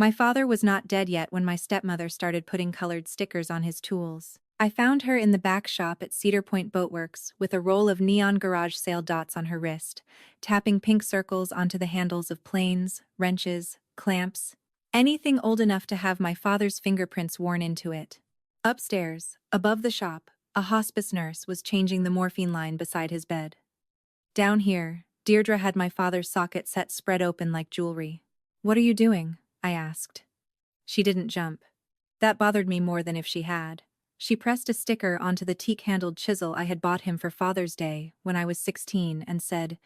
My father was not dead yet when my stepmother started putting colored stickers on his tools. I found her in the back shop at Cedar Point Boatworks with a roll of neon garage sale dots on her wrist, tapping pink circles onto the handles of planes, wrenches, clamps, anything old enough to have my father's fingerprints worn into it. Upstairs, above the shop, a hospice nurse was changing the morphine line beside his bed. Down here, Deirdre had my father's socket set spread open like jewelry. "What are you doing?" I asked. She didn't jump. That bothered me more than if she had. She pressed a sticker onto the teak-handled chisel I had bought him for Father's Day when I was 16 and said,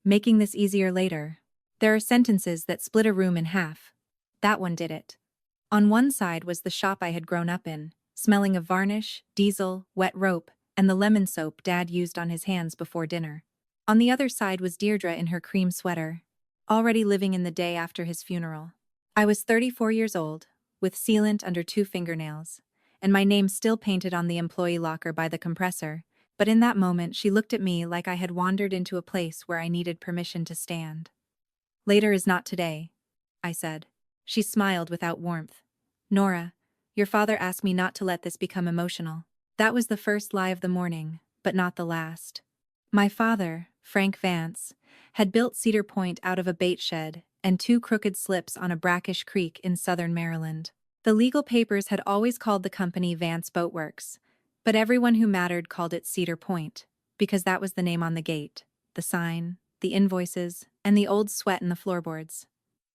"Making this easier later." There are sentences that split a room in half. That one did it. On one side was the shop I had grown up in, smelling of varnish, diesel, wet rope, and the lemon soap Dad used on his hands before dinner. On the other side was Deirdre in her cream sweater, already living in the day after his funeral. I was 34 years old, with sealant under 2 fingernails, and my name still painted on the employee locker by the compressor, but in that moment she looked at me like I had wandered into a place where I needed permission to stand. "Later is not today," I said. She smiled without warmth. "Nora, your father asked me not to let this become emotional." That was the first lie of the morning, but not the last. My father, Frank Vance, had built Cedar Point out of a bait shed and 2 crooked slips on a brackish creek in southern Maryland. The legal papers had always called the company Vance Boatworks, but everyone who mattered called it Cedar Point, because that was the name on the gate, the sign, the invoices, and the old sweat in the floorboards.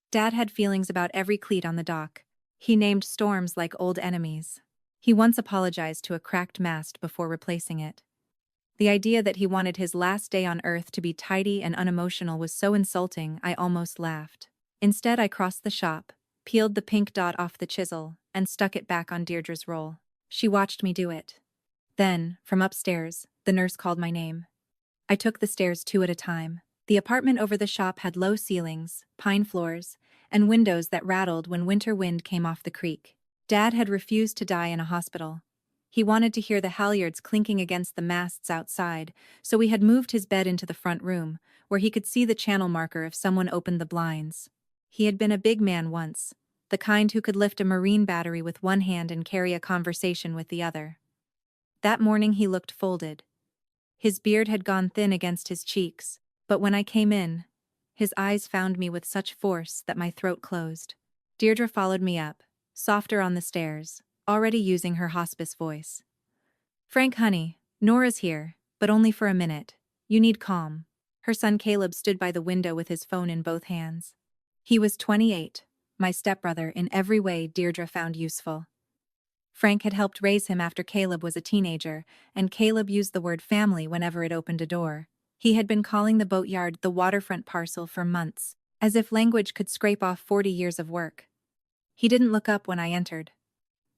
Dad had feelings about every cleat on the dock. He named storms like old enemies. He once apologized to a cracked mast before replacing it. The idea that he wanted his last day on Earth to be tidy and unemotional was so insulting I almost laughed. Instead, I crossed the shop, peeled the pink dot off the chisel, and stuck it back on Deirdre's roll. She watched me do it. Then, from upstairs, the nurse called my name. I took the stairs 2 at a time. The apartment over the shop had low ceilings, pine floors, and windows that rattled when winter wind came off the creek. Dad had refused to die in a hospital. He wanted to hear the halyards clinking against the masts outside, so we had moved his bed into the front room, where he could see the channel marker if someone opened the blinds. He had been a big man once, the kind who could lift a marine battery with one hand and carry a conversation with the other. That morning he looked folded. His beard had gone thin against his cheeks, but when I came in, his eyes found me with such force that my throat closed. Deirdre followed me up, softer on the stairs, already using her hospice voice. "Frank, honey, Nora's here, but only for a minute. You need calm." Her son Caleb stood by the window with his phone in both hands. He was 28, my stepbrother in every way Deirdre found useful. Frank had helped raise him after Caleb was a teenager, and Caleb used the word family whenever it opened a door. He had been calling the Boatyard the waterfront parcel for months, as if language could scrape off 40 years of work. He didn't look up when I entered.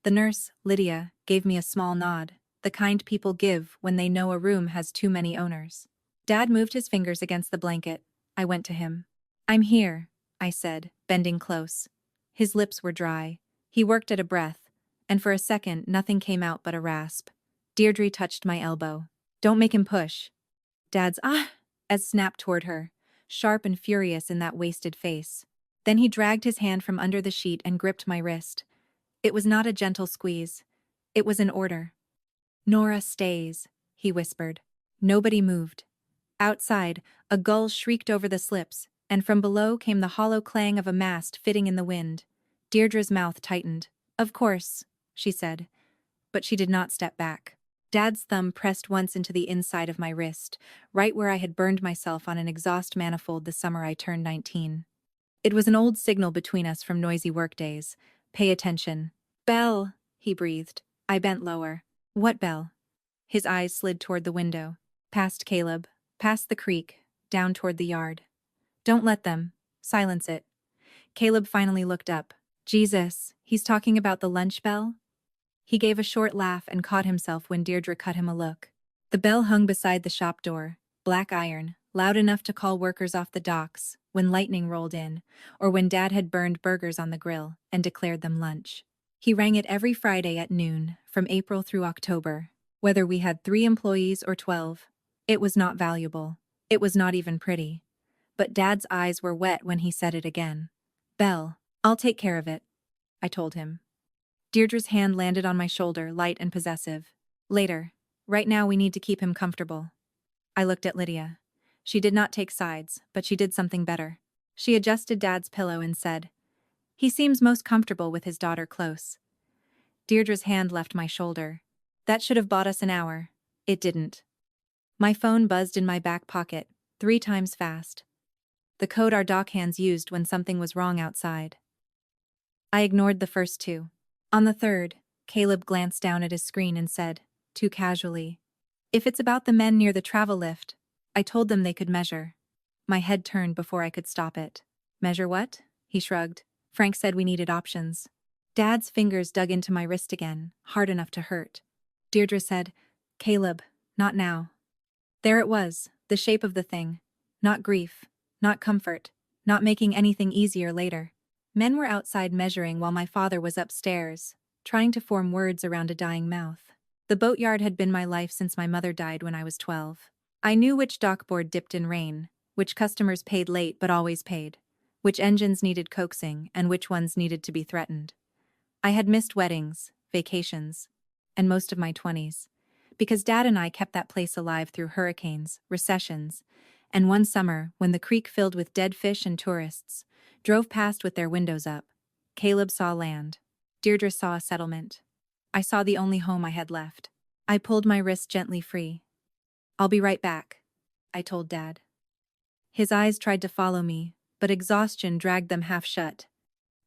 The nurse, Lydia, gave me a small nod, the kind people give when they know a room has too many owners. Dad moved his fingers against the blanket. I went to him. "I'm here," I said, bending close. His lips were dry. He worked at a breath, and for a second nothing came out but a rasp. Deirdre touched my elbow. "Don't make him push." Dad's as snapped toward her, sharp and furious in that wasted face. Then he dragged his hand from under the sheet and gripped my wrist. It was not a gentle squeeze. It was an order. "Nora stays," he whispered. Nobody moved. Outside, a gull shrieked over the slips, and from below came the hollow clang of a mast fitting in the wind. Deirdre's mouth tightened. "Of course," she said, but she did not step back. Dad's thumb pressed once into the inside of my wrist, right where I had burned myself on an exhaust manifold the summer I turned 19. It was an old signal between us from noisy workdays. "Pay attention." "Bell," he breathed. I bent lower. "What bell?" His eyes slid toward the window. Past Caleb, past the creek, down toward the yard. "Don't let them. Silence it." Caleb finally looked up. "Jesus, he's talking about the lunch bell?" He gave a short laugh and caught himself when Deirdre cut him a look. The bell hung beside the shop door, black iron, loud enough to call workers off the docks when lightning rolled in, or when Dad had burned burgers on the grill and declared them lunch. He rang it every Friday at noon, from April through October. Whether we had 3 employees or 12, it was not valuable. It was not even pretty. But Dad's eyes were wet when he said it again. "Bell, I'll take care of it." I told him. Deirdre's hand landed on my shoulder, light and possessive. Later. Right now we need to keep him comfortable. I looked at Lydia. She did not take sides, but she did something better. She adjusted Dad's pillow and said, "He seems most comfortable with his daughter close." Deirdre's hand left my shoulder. That should have bought us an hour. It didn't. My phone buzzed in my back pocket, 3 times fast. The code our dockhands used when something was wrong outside. I ignored the first 2. On the third, Caleb glanced down at his screen and said, too casually, "If it's about the men near the travel lift." I told them they could measure. My head turned before I could stop it. "Measure what?" He shrugged. "Frank said we needed options." Dad's fingers dug into my wrist again, hard enough to hurt. Deirdre said, "Caleb, not now." There it was, the shape of the thing. Not grief, not comfort, not making anything easier later. Men were outside measuring while my father was upstairs, trying to form words around a dying mouth. The boatyard had been my life since my mother died when I was 12. I knew which dockboard dipped in rain, which customers paid late but always paid, which engines needed coaxing and which ones needed to be threatened. I had missed weddings, vacations, and most of my 20s, because Dad and I kept that place alive through hurricanes, recessions, and one summer, when the creek filled with dead fish and tourists drove past with their windows up, Caleb saw land. Deirdre saw a settlement. I saw the only home I had left. I pulled my wrist gently free. "I'll be right back," I told Dad. His eyes tried to follow me, but exhaustion dragged them half shut.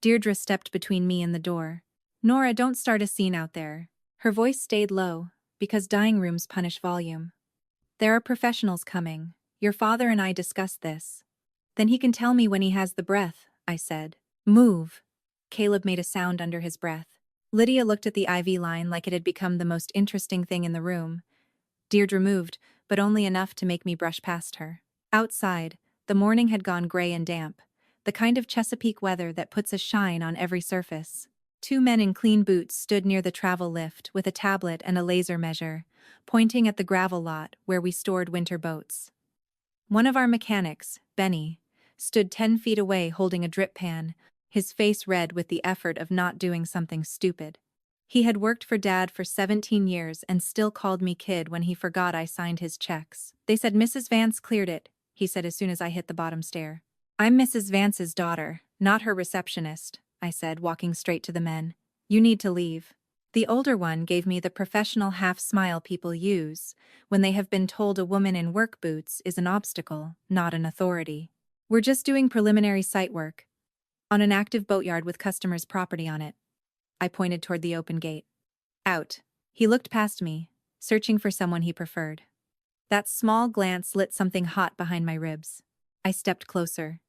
Deirdre stepped between me and the door. "Nora, don't start a scene out there." Her voice stayed low, because dining rooms punish volume. "There are professionals coming. Your father and I discussed this." "Then he can tell me when he has the breath," I said. "Move." Caleb made a sound under his breath. Lydia looked at the IV line like it had become the most interesting thing in the room. Deirdre moved, but only enough to make me brush past her. Outside, the morning had gone gray and damp, the kind of Chesapeake weather that puts a shine on every surface. 2 men in clean boots stood near the travel lift with a tablet and a laser measure, pointing at the gravel lot where we stored winter boats. One of our mechanics, Benny, stood 10 feet away holding a drip pan, his face red with the effort of not doing something stupid. He had worked for Dad for 17 years and still called me kid when he forgot I signed his checks. "They said Mrs. Vance cleared it," he said as soon as I hit the bottom stair. "I'm Mrs. Vance's daughter, not her receptionist," I said, walking straight to the men. "You need to leave." The older one gave me the professional half-smile people use when they have been told a woman in work boots is an obstacle, not an authority. "We're just doing preliminary site work on an active boatyard with customers' property on it." I pointed toward the open gate. "Out." He looked past me, searching for someone he preferred. That small glance lit something hot behind my ribs. I stepped closer.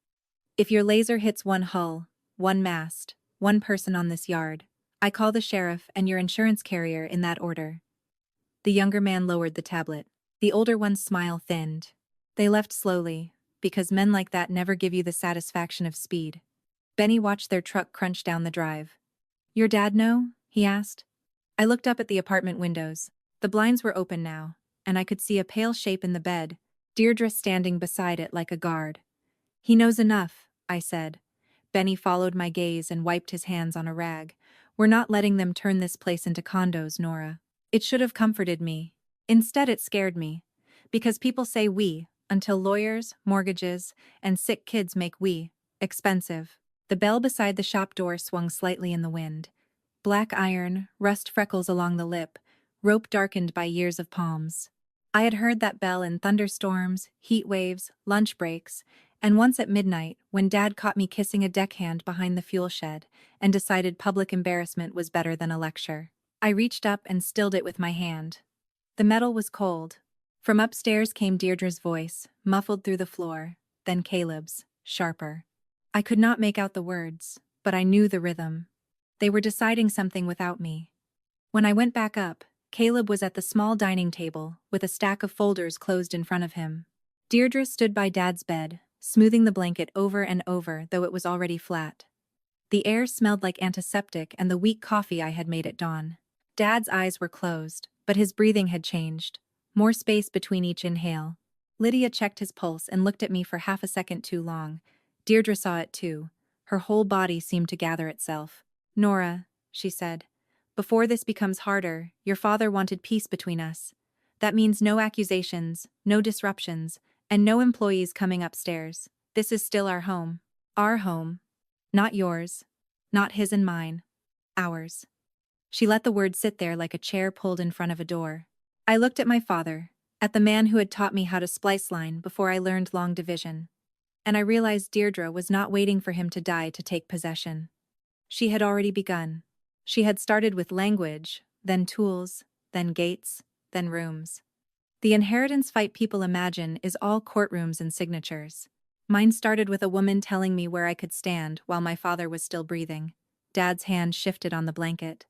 "If your laser hits one hull, one mast, one person on this yard, I call the sheriff and your insurance carrier in that order." The younger man lowered the tablet. The older one's smile thinned. They left slowly, because men like that never give you the satisfaction of speed. Benny watched their truck crunch down the drive. "Your dad know?" he asked. I looked up at the apartment windows. The blinds were open now, and I could see a pale shape in the bed, Deirdre standing beside it like a guard. "He knows enough," I said. Benny followed my gaze and wiped his hands on a rag. "We're not letting them turn this place into condos, Nora." It should have comforted me. Instead it scared me. Because people say we, until lawyers, mortgages, and sick kids make we expensive. The bell beside the shop door swung slightly in the wind. Black iron, rust freckles along the lip, rope darkened by years of palms. I had heard that bell in thunderstorms, heat waves, lunch breaks, and once at midnight when Dad caught me kissing a deckhand behind the fuel shed and decided public embarrassment was better than a lecture. I reached up and stilled it with my hand. The metal was cold. From upstairs came Deirdre's voice, muffled through the floor, then Caleb's, sharper. I could not make out the words, but I knew the rhythm. They were deciding something without me. When I went back up, Caleb was at the small dining table, with a stack of folders closed in front of him. Deirdre stood by Dad's bed, smoothing the blanket over and over though it was already flat. The air smelled like antiseptic and the weak coffee I had made at dawn. Dad's eyes were closed, but his breathing had changed. More space between each inhale. Lydia checked his pulse and looked at me for half a second too long. Deirdre saw it too. Her whole body seemed to gather itself. Nora, she said, before this becomes harder, your father wanted peace between us. That means no accusations, no disruptions, and no employees coming upstairs. This is still our home. Our home. Not yours. Not his and mine. Ours. She let the word sit there like a chair pulled in front of a door. I looked at my father, at the man who had taught me how to splice line before I learned long division. And I realized Deirdre was not waiting for him to die to take possession. She had already begun. She had started with language, then tools, then gates, then rooms. The inheritance fight people imagine is all courtrooms and signatures. Mine started with a woman telling me where I could stand while my father was still breathing. Dad's hand shifted on the blanket.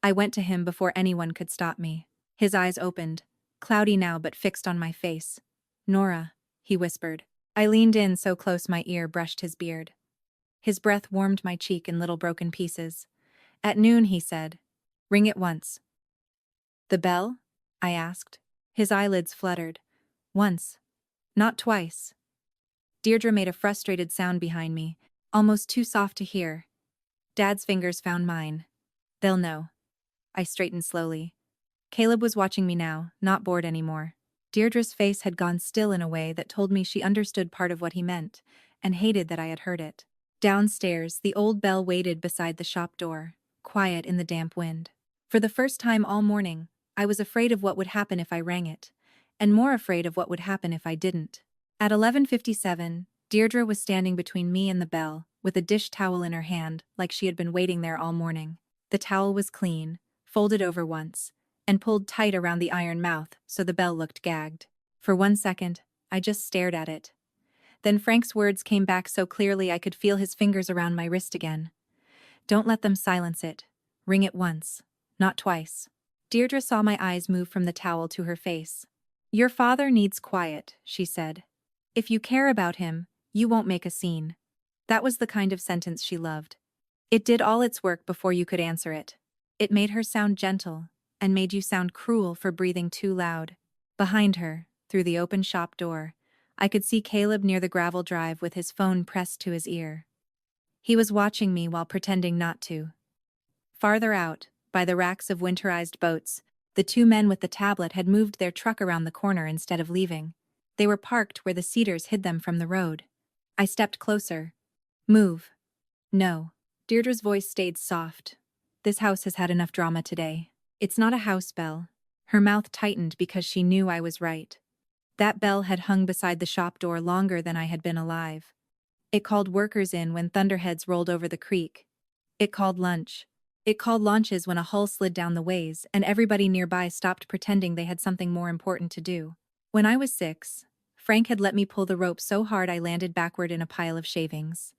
I went to him before anyone could stop me. His eyes opened, cloudy now but fixed on my face. Nora, he whispered. I leaned in so close my ear brushed his beard. His breath warmed my cheek in little broken pieces. At noon, he said. Ring it once. The bell? I asked. His eyelids fluttered. Once. Not twice. Deirdre made a frustrated sound behind me, almost too soft to hear. Dad's fingers found mine. They'll know. I straightened slowly. Caleb was watching me now, not bored anymore. Deirdre's face had gone still in a way that told me she understood part of what he meant, and hated that I had heard it. Downstairs, the old bell waited beside the shop door, quiet in the damp wind. For the first time all morning, I was afraid of what would happen if I rang it, and more afraid of what would happen if I didn't. At 11:57, Deirdre was standing between me and the bell, with a dish towel in her hand, like she had been waiting there all morning. The towel was clean, folded over once, and pulled tight around the iron mouth so the bell looked gagged. For 1 second, I just stared at it. Then Frank's words came back so clearly I could feel his fingers around my wrist again. Don't let them silence it. Ring it once, not twice. Deirdre saw my eyes move from the towel to her face. Your father needs quiet, she said. If you care about him, you won't make a scene. That was the kind of sentence she loved. It did all its work before you could answer it. It made her sound gentle, and made you sound cruel for breathing too loud. Behind her, through the open shop door, I could see Caleb near the gravel drive with his phone pressed to his ear. He was watching me while pretending not to. Farther out, by the racks of winterized boats, the two men with the tablet had moved their truck around the corner instead of leaving. They were parked where the cedars hid them from the road. I stepped closer. Move. No. Deirdre's voice stayed soft. This house has had enough drama today. It's not a house bell. Her mouth tightened because she knew I was right. That bell had hung beside the shop door longer than I had been alive. It called workers in when thunderheads rolled over the creek. It called lunch. It called launches when a hull slid down the ways and everybody nearby stopped pretending they had something more important to do. When I was 6, Frank had let me pull the rope so hard I landed backward in a pile of shavings.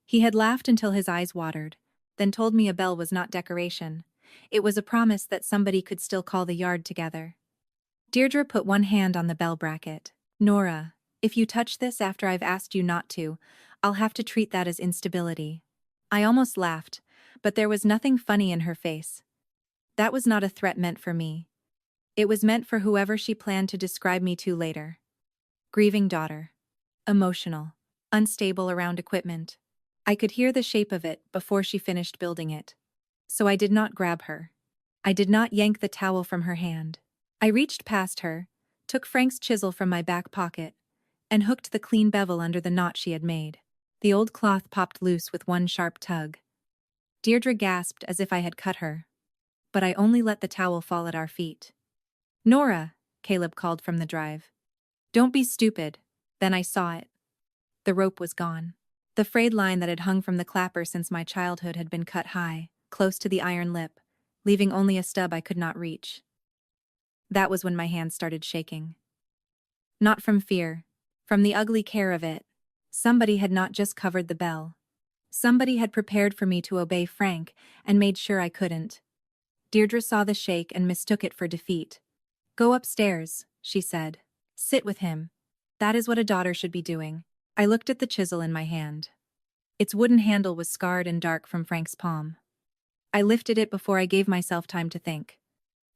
He had laughed until his eyes watered, then told me a bell was not decoration. It was a promise that somebody could still call the yard together. Deirdre put one hand on the bell bracket. Nora, if you touch this after I've asked you not to, I'll have to treat that as instability. I almost laughed, but there was nothing funny in her face. That was not a threat meant for me. It was meant for whoever she planned to describe me to later. Grieving daughter. Emotional. Unstable around equipment. I could hear the shape of it before she finished building it. So I did not grab her. I did not yank the towel from her hand. I reached past her, took Frank's chisel from my back pocket, and hooked the clean bevel under the knot she had made. The old cloth popped loose with one sharp tug. Deirdre gasped as if I had cut her. But I only let the towel fall at our feet. Nora, Caleb called from the drive. Don't be stupid. Then I saw it. The rope was gone. The frayed line that had hung from the clapper since my childhood had been cut high, close to the iron lip, leaving only a stub I could not reach. That was when my hands started shaking. Not from fear, from the ugly care of it. Somebody had not just covered the bell. Somebody had prepared for me to obey Frank and made sure I couldn't. Deirdre saw the shake and mistook it for defeat. Go upstairs, she said. Sit with him. That is what a daughter should be doing. I looked at the chisel in my hand. Its wooden handle was scarred and dark from Frank's palm. I lifted it before I gave myself time to think.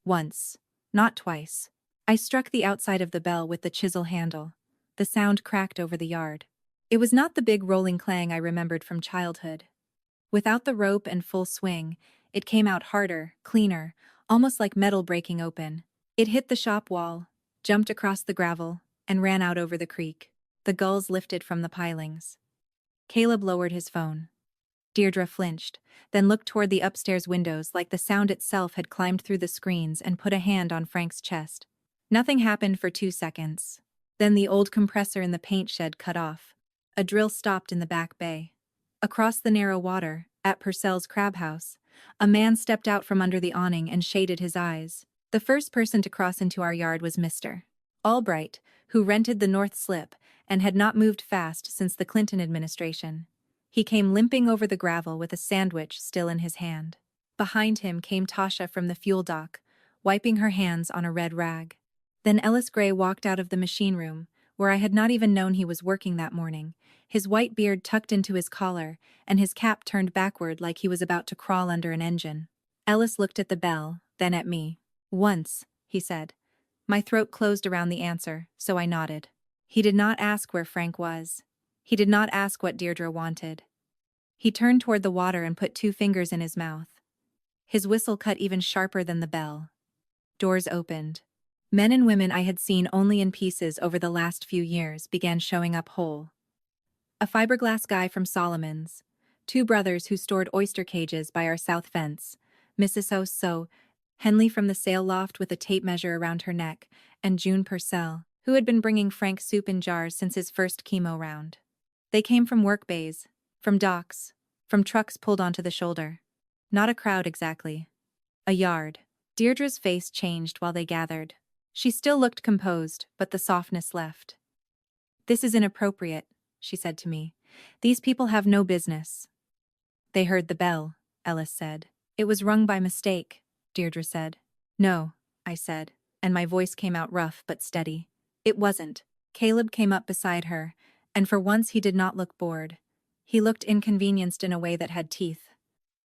Once, not twice. I struck the outside of the bell with the chisel handle. The sound cracked over the yard. It was not the big rolling clang I remembered from childhood. Without the rope and full swing, it came out harder, cleaner, almost like metal breaking open. It hit the shop wall, jumped across the gravel, and ran out over the creek. The gulls lifted from the pilings. Caleb lowered his phone. Deirdre flinched, then looked toward the upstairs windows like the sound itself had climbed through the screens and put a hand on Frank's chest. Nothing happened for 2 seconds. Then the old compressor in the paint shed cut off. A drill stopped in the back bay. Across the narrow water, at Purcell's crab house, a man stepped out from under the awning and shaded his eyes. The first person to cross into our yard was Mr. Albright, who rented the North Slip and had not moved fast since the Clinton administration. He came limping over the gravel with a sandwich still in his hand. Behind him came Tasha from the fuel dock, wiping her hands on a red rag. Then Ellis Gray walked out of the machine room, where I had not even known he was working that morning, his white beard tucked into his collar and his cap turned backward like he was about to crawl under an engine. Ellis looked at the bell, then at me. "Once," he said. My throat closed around the answer, so I nodded. He did not ask where Frank was. He did not ask what Deirdre wanted. He turned toward the water and put 2 fingers in his mouth. His whistle cut even sharper than the bell. Doors opened. Men and women I had seen only in pieces over the last few years began showing up whole. A fiberglass guy from Solomon's, 2 brothers who stored oyster cages by our south fence, Mrs. So, Henley from the sail loft with a tape measure around her neck, and June Purcell, who had been bringing Frank soup in jars since his first chemo round. They came from work bays, from docks, from trucks pulled onto the shoulder. Not a crowd exactly. A yard. Deirdre's face changed while they gathered. She still looked composed, but the softness left. "This is inappropriate," she said to me. "These people have no business." "They heard the bell," Ellis said. "It was rung by mistake," Deirdre said. "No," I said, and my voice came out rough but steady. "It wasn't." Caleb came up beside her, and for once he did not look bored. He looked inconvenienced in a way that had teeth.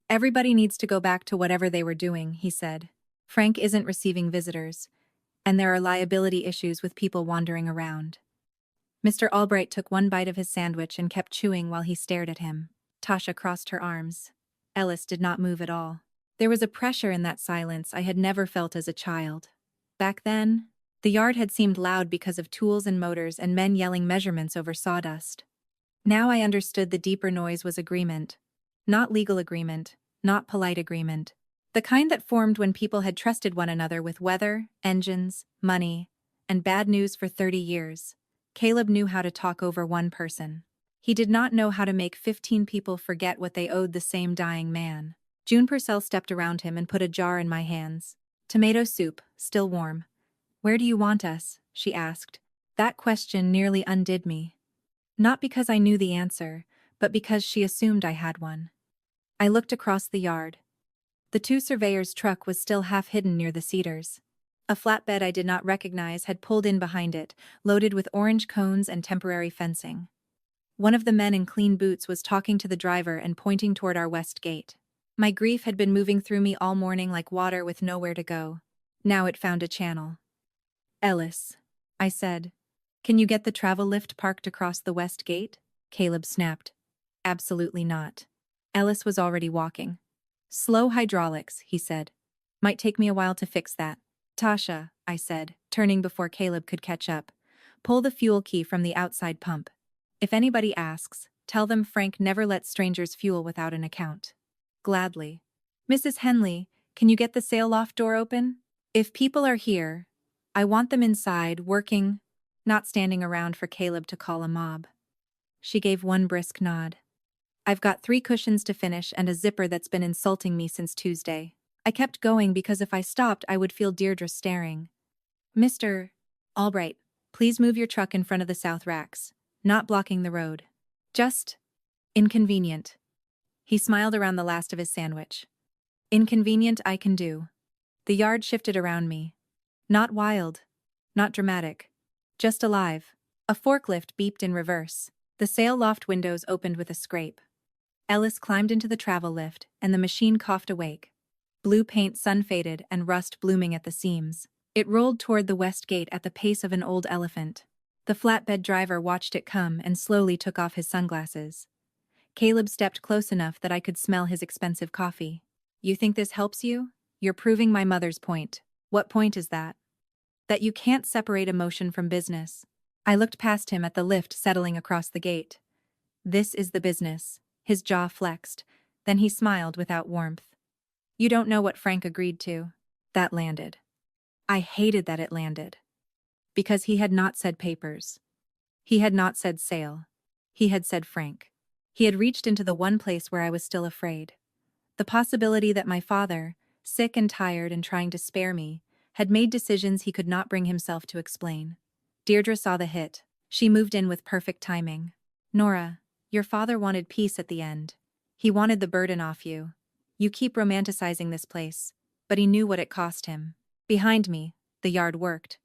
"Everybody needs to go back to whatever they were doing," he said. "Frank isn't receiving visitors, and there are liability issues with people wandering around." Mr. Albright took one bite of his sandwich and kept chewing while he stared at him. Tasha crossed her arms. Ellis did not move at all. There was a pressure in that silence I had never felt as a child. Back then, the yard had seemed loud because of tools and motors and men yelling measurements over sawdust. Now I understood the deeper noise was agreement. Not legal agreement, not polite agreement. The kind that formed when people had trusted one another with weather, engines, money, and bad news for 30 years. Caleb knew how to talk over one person. He did not know how to make 15 people forget what they owed the same dying man. June Purcell stepped around him and put a jar in my hands. "Tomato soup, still warm." "Where do you want us?" she asked. That question nearly undid me. Not because I knew the answer, but because she assumed I had one. I looked across the yard. The 2 surveyors' truck was still half hidden near the cedars. A flatbed I did not recognize had pulled in behind it, loaded with orange cones and temporary fencing. One of the men in clean boots was talking to the driver and pointing toward our west gate. My grief had been moving through me all morning like water with nowhere to go. Now it found a channel. "Ellis," I said. "Can you get the travel lift parked across the west gate?" Caleb snapped. "Absolutely not." Ellis was already walking. "Slow hydraulics," he said. "Might take me a while to fix that." "Tasha," I said, turning before Caleb could catch up. "Pull the fuel key from the outside pump. If anybody asks, tell them Frank never lets strangers fuel without an account." "Gladly." "Mrs. Henley, can you get the sail loft door open? If people are here, I want them inside, working, not standing around for Caleb to call a mob." She gave one brisk nod. "I've got 3 cushions to finish and a zipper that's been insulting me since Tuesday." I kept going because if I stopped I would feel Deirdre staring. "Mr. Albright, please move your truck in front of the south racks, not blocking the road. Just inconvenient." He smiled around the last of his sandwich. "Inconvenient I can do." The yard shifted around me. Not wild, not dramatic, just alive. A forklift beeped in reverse. The sail loft windows opened with a scrape. Ellis climbed into the travel lift, and the machine coughed awake. Blue paint sun-faded and rust blooming at the seams. It rolled toward the west gate at the pace of an old elephant. The flatbed driver watched it come and slowly took off his sunglasses. Caleb stepped close enough that I could smell his expensive coffee. You think this helps you? You're proving my mother's point. What point is that? That you can't separate emotion from business. I looked past him at the lift settling across the gate. This is the business. His jaw flexed. Then he smiled without warmth. You don't know what Frank agreed to. That landed. I hated that it landed. Because he had not said papers. He had not said sale. He had said Frank. He had reached into the one place where I was still afraid. The possibility that my father, sick and tired and trying to spare me, had made decisions he could not bring himself to explain. Deirdre saw the hit. She moved in with perfect timing. Nora, your father wanted peace at the end. He wanted the burden off you. You keep romanticizing this place, but he knew what it cost him. Behind me, the yard worked.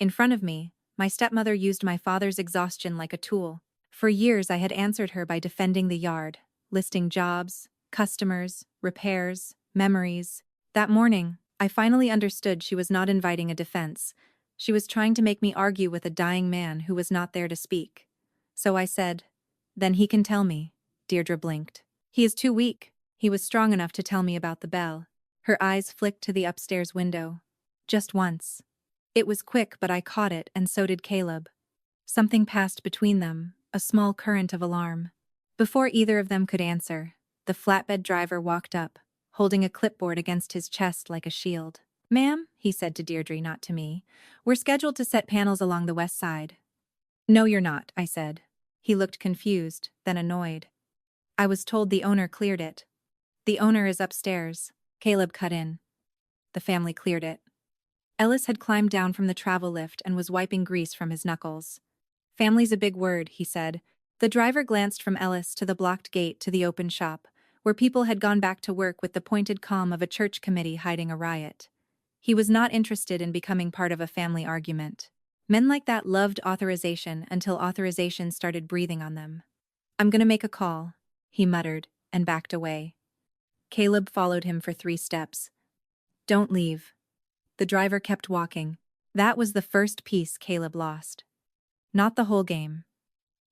In front of me, my stepmother used my father's exhaustion like a tool. For years I had answered her by defending the yard, listing jobs, customers, repairs, memories. That morning, I finally understood she was not inviting a defense. She was trying to make me argue with a dying man who was not there to speak. So I said, "Then he can tell me." Deirdre blinked. "He is too weak." He was strong enough to tell me about the bell. Her eyes flicked to the upstairs window. Just once. It was quick, but I caught it, and so did Caleb. Something passed between them, a small current of alarm. Before either of them could answer, the flatbed driver walked up, holding a clipboard against his chest like a shield. "Ma'am," he said to Deirdre, not to me, "we're scheduled to set panels along the west side." "No, you're not," I said. He looked confused, then annoyed. "I was told the owner cleared it." "The owner is upstairs," Caleb cut in. "The family cleared it." Ellis had climbed down from the travel lift and was wiping grease from his knuckles. "Family's a big word," he said. The driver glanced from Ellis to the blocked gate to the open shop, where people had gone back to work with the pointed calm of a church committee hiding a riot. He was not interested in becoming part of a family argument. Men like that loved authorization until authorization started breathing on them. "I'm gonna make a call," he muttered, and backed away. Caleb followed him for 3 steps. "Don't leave." The driver kept walking. That was the first piece Caleb lost. Not the whole game.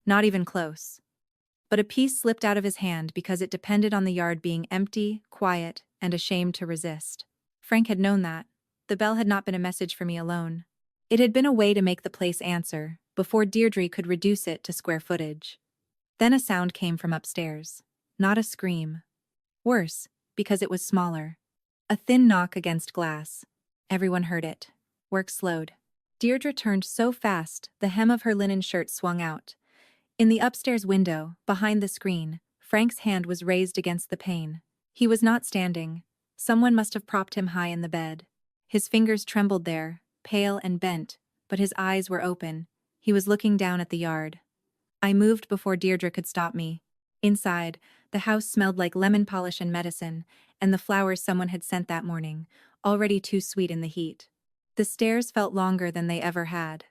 Not even close. But a piece slipped out of his hand because it depended on the yard being empty, quiet, and ashamed to resist. Frank had known that. The bell had not been a message for me alone. It had been a way to make the place answer, before Deirdre could reduce it to square footage. Then a sound came from upstairs. Not a scream. Worse, because it was smaller. A thin knock against glass. Everyone heard it. Work slowed. Deirdre turned so fast, the hem of her linen shirt swung out. In the upstairs window, behind the screen, Frank's hand was raised against the pane. He was not standing. Someone must have propped him high in the bed. His fingers trembled there, pale and bent, but his eyes were open. He was looking down at the yard. I moved before Deirdre could stop me. Inside, the house smelled like lemon polish and medicine, and the flowers someone had sent that morning, already too sweet in the heat. The stairs felt longer than they ever had.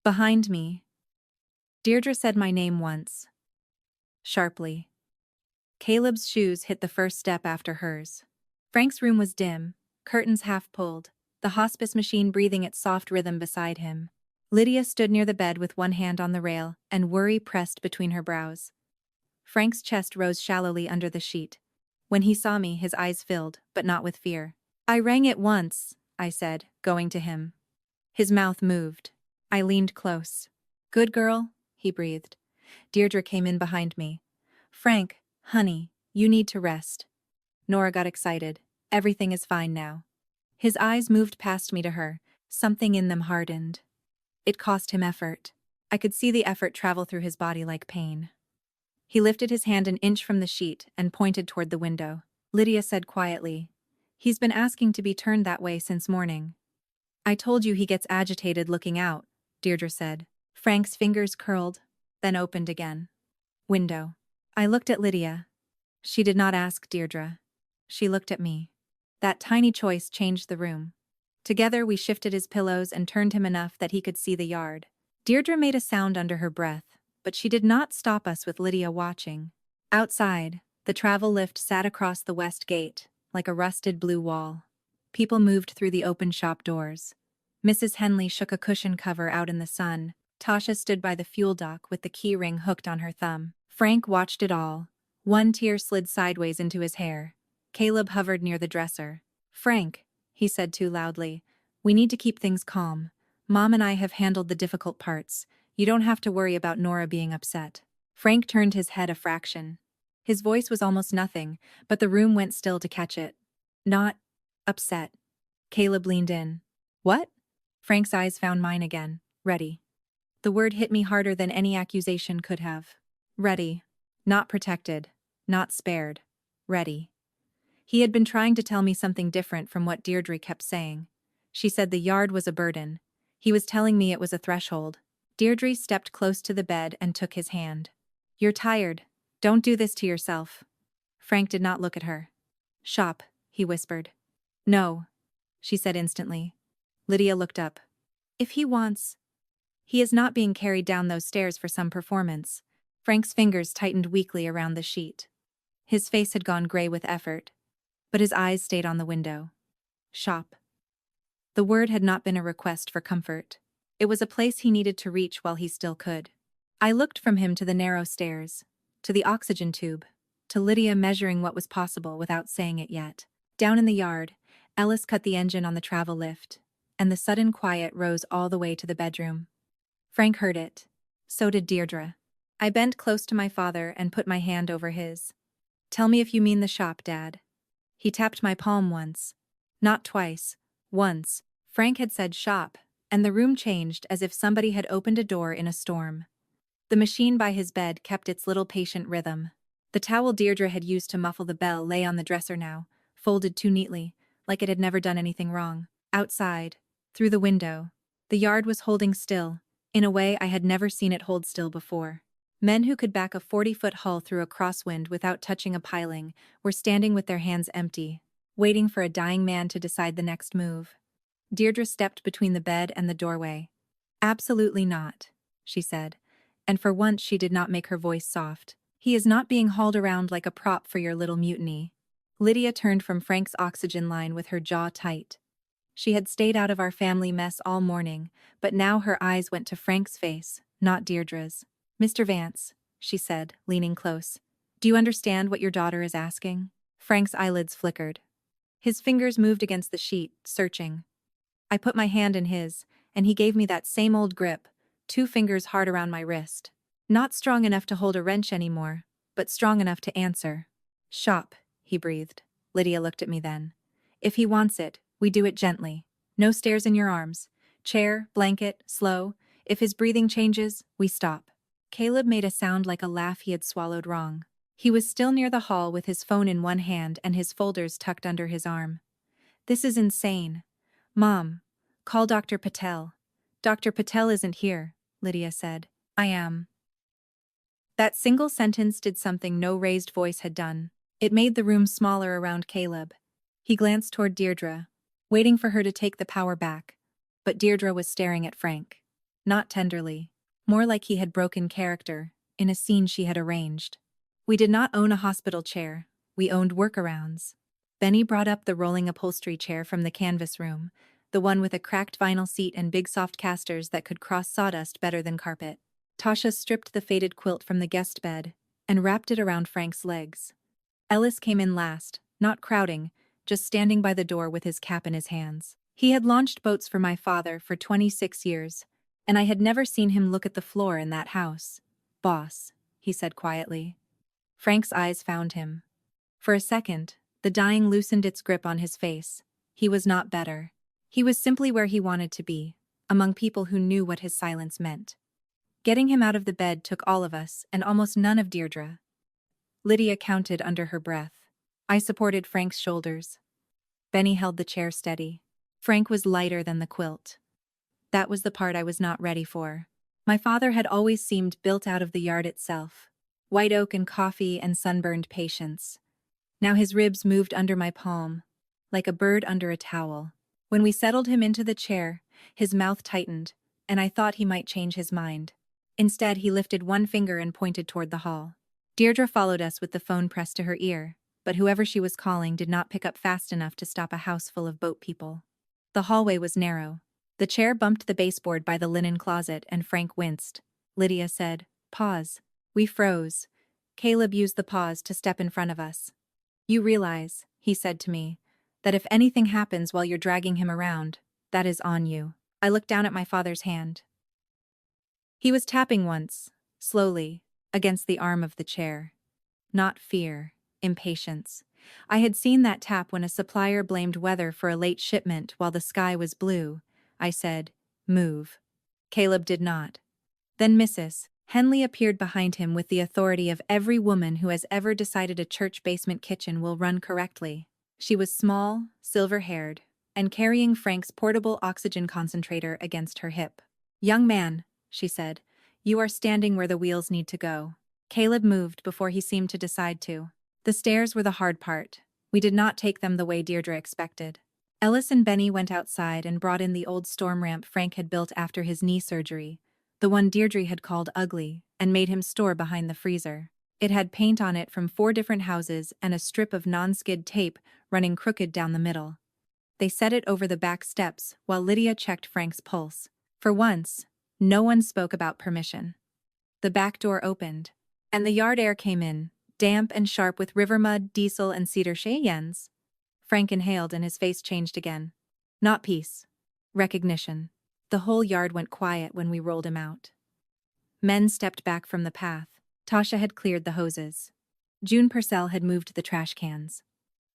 Behind me. Deirdre said my name once. Sharply. Caleb's shoes hit the first step after hers. Frank's room was dim, curtains half pulled, the hospice machine breathing its soft rhythm beside him. Lydia stood near the bed with one hand on the rail and worry pressed between her brows. Frank's chest rose shallowly under the sheet. When he saw me, his eyes filled, but not with fear. "I rang it once," I said, going to him. His mouth moved. I leaned close. "Good girl," he breathed. Deirdre came in behind me. "Frank, honey, you need to rest." Nora got excited. "Everything is fine now." His eyes moved past me to her. Something in them hardened. It cost him effort. I could see the effort travel through his body like pain. He lifted his hand an inch from the sheet and pointed toward the window. Lydia said quietly, "He's been asking to be turned that way since morning." "I told you he gets agitated looking out," Deirdre said. Frank's fingers curled, then opened again. Window. I looked at Lydia. She did not ask Deirdre. She looked at me. That tiny choice changed the room. Together we shifted his pillows and turned him enough that he could see the yard. Deirdre made a sound under her breath, but she did not stop us with Lydia watching. Outside, the travel lift sat across the west gate, like a rusted blue wall. People moved through the open shop doors. Mrs. Henley shook a cushion cover out in the sun. Tasha stood by the fuel dock with the key ring hooked on her thumb. Frank watched it all. One tear slid sideways into his hair. Caleb hovered near the dresser. "Frank," he said too loudly, "we need to keep things calm. Mom and I have handled the difficult parts. You don't have to worry about Nora being upset." Frank turned his head a fraction. His voice was almost nothing, but the room went still to catch it. "Not upset." Caleb leaned in. "What?" Frank's eyes found mine again. "Ready." The word hit me harder than any accusation could have. Ready. Not protected. Not spared. Ready. He had been trying to tell me something different from what Deirdre kept saying. She said the yard was a burden. He was telling me it was a threshold. Deirdre stepped close to the bed and took his hand. "You're tired. Don't do this to yourself." Frank did not look at her. "Shop," he whispered. "No," she said instantly. Lydia looked up. "If he wants..." "He is not being carried down those stairs for some performance." Frank's fingers tightened weakly around the sheet. His face had gone gray with effort, but his eyes stayed on the window. "Shop." The word had not been a request for comfort. It was a place he needed to reach while he still could. I looked from him to the narrow stairs, to the oxygen tube, to Lydia measuring what was possible without saying it yet. Down in the yard, Ellis cut the engine on the travel lift, and the sudden quiet rose all the way to the bedroom. Frank heard it. So did Deirdre. I bent close to my father and put my hand over his. "Tell me if you mean the shop, Dad." He tapped my palm once. Not twice. Once. Frank had said shop, and the room changed as if somebody had opened a door in a storm. The machine by his bed kept its little patient rhythm. The towel Deirdre had used to muffle the bell lay on the dresser now, folded too neatly, like it had never done anything wrong. Outside, through the window, the yard was holding still, in a way I had never seen it hold still before. Men who could back a 40-foot hull through a crosswind without touching a piling were standing with their hands empty, waiting for a dying man to decide the next move. Deirdre stepped between the bed and the doorway. "Absolutely not," she said, and for once she did not make her voice soft. "He is not being hauled around like a prop for your little mutiny." Lydia turned from Frank's oxygen line with her jaw tight. She had stayed out of our family mess all morning, but now her eyes went to Frank's face, not Deirdre's. "Mr. Vance," she said, leaning close, "do you understand what your daughter is asking?" Frank's eyelids flickered. His fingers moved against the sheet, searching. I put my hand in his, and he gave me that same old grip, 2 fingers hard around my wrist. Not strong enough to hold a wrench anymore, but strong enough to answer. "Shop," he breathed. Lydia looked at me then. "If he wants it, we do it gently. No stairs in your arms. Chair, blanket, slow. If his breathing changes, we stop." Caleb made a sound like a laugh he had swallowed wrong. He was still near the hall with his phone in one hand and his folders tucked under his arm. "This is insane. Mom, call Dr. Patel." "Dr. Patel isn't here," Lydia said. "I am." That single sentence did something no raised voice had done. It made the room smaller around Caleb. He glanced toward Deirdre, waiting for her to take the power back, but Deirdre was staring at Frank. Not tenderly. More like he had broken character, in a scene she had arranged. We did not own a hospital chair, we owned workarounds. Benny brought up the rolling upholstery chair from the canvas room, the one with a cracked vinyl seat and big soft casters that could cross sawdust better than carpet. Tasha stripped the faded quilt from the guest bed and wrapped it around Frank's legs. Ellis came in last, not crowding, just standing by the door with his cap in his hands. He had launched boats for my father for 26 years, and I had never seen him look at the floor in that house. "Boss," he said quietly. Frank's eyes found him. For a second, the dying loosened its grip on his face. He was not better. He was simply where he wanted to be, among people who knew what his silence meant. Getting him out of the bed took all of us and almost none of Deirdre. Lydia counted under her breath. I supported Frank's shoulders. Benny held the chair steady. Frank was lighter than the quilt. That was the part I was not ready for. My father had always seemed built out of the yard itself. White oak and coffee and sunburned patience. Now his ribs moved under my palm, like a bird under a towel. When we settled him into the chair, his mouth tightened, and I thought he might change his mind. Instead, he lifted one finger and pointed toward the hall. Deirdre followed us with the phone pressed to her ear, but whoever she was calling did not pick up fast enough to stop a house full of boat people. The hallway was narrow. The chair bumped the baseboard by the linen closet and Frank winced. Lydia said, "Pause." We froze. Caleb used the pause to step in front of us. You realize, he said to me, that if anything happens while you're dragging him around, that is on you. I looked down at my father's hand. He was tapping once, slowly, against the arm of the chair. Not fear, impatience. I had seen that tap when a supplier blamed weather for a late shipment while the sky was blue. I said, "Move." Caleb did not. Then Mrs. Henley appeared behind him with the authority of every woman who has ever decided a church basement kitchen will run correctly. She was small, silver-haired, and carrying Frank's portable oxygen concentrator against her hip. "Young man," she said, "you are standing where the wheels need to go." Caleb moved before he seemed to decide to. The stairs were the hard part. We did not take them the way Deirdre expected. Ellis and Benny went outside and brought in the old storm ramp Frank had built after his knee surgery, the one Deirdre had called ugly, and made him store behind the freezer. It had paint on it from 4 different houses and a strip of non-skid tape running crooked down the middle. They set it over the back steps while Lydia checked Frank's pulse. For once, no one spoke about permission. The back door opened, and the yard air came in, damp and sharp with river mud, diesel, and cedar cheyens. Frank inhaled and his face changed again. Not peace. Recognition. The whole yard went quiet when we rolled him out. Men stepped back from the path. Tasha had cleared the hoses. June Purcell had moved the trash cans.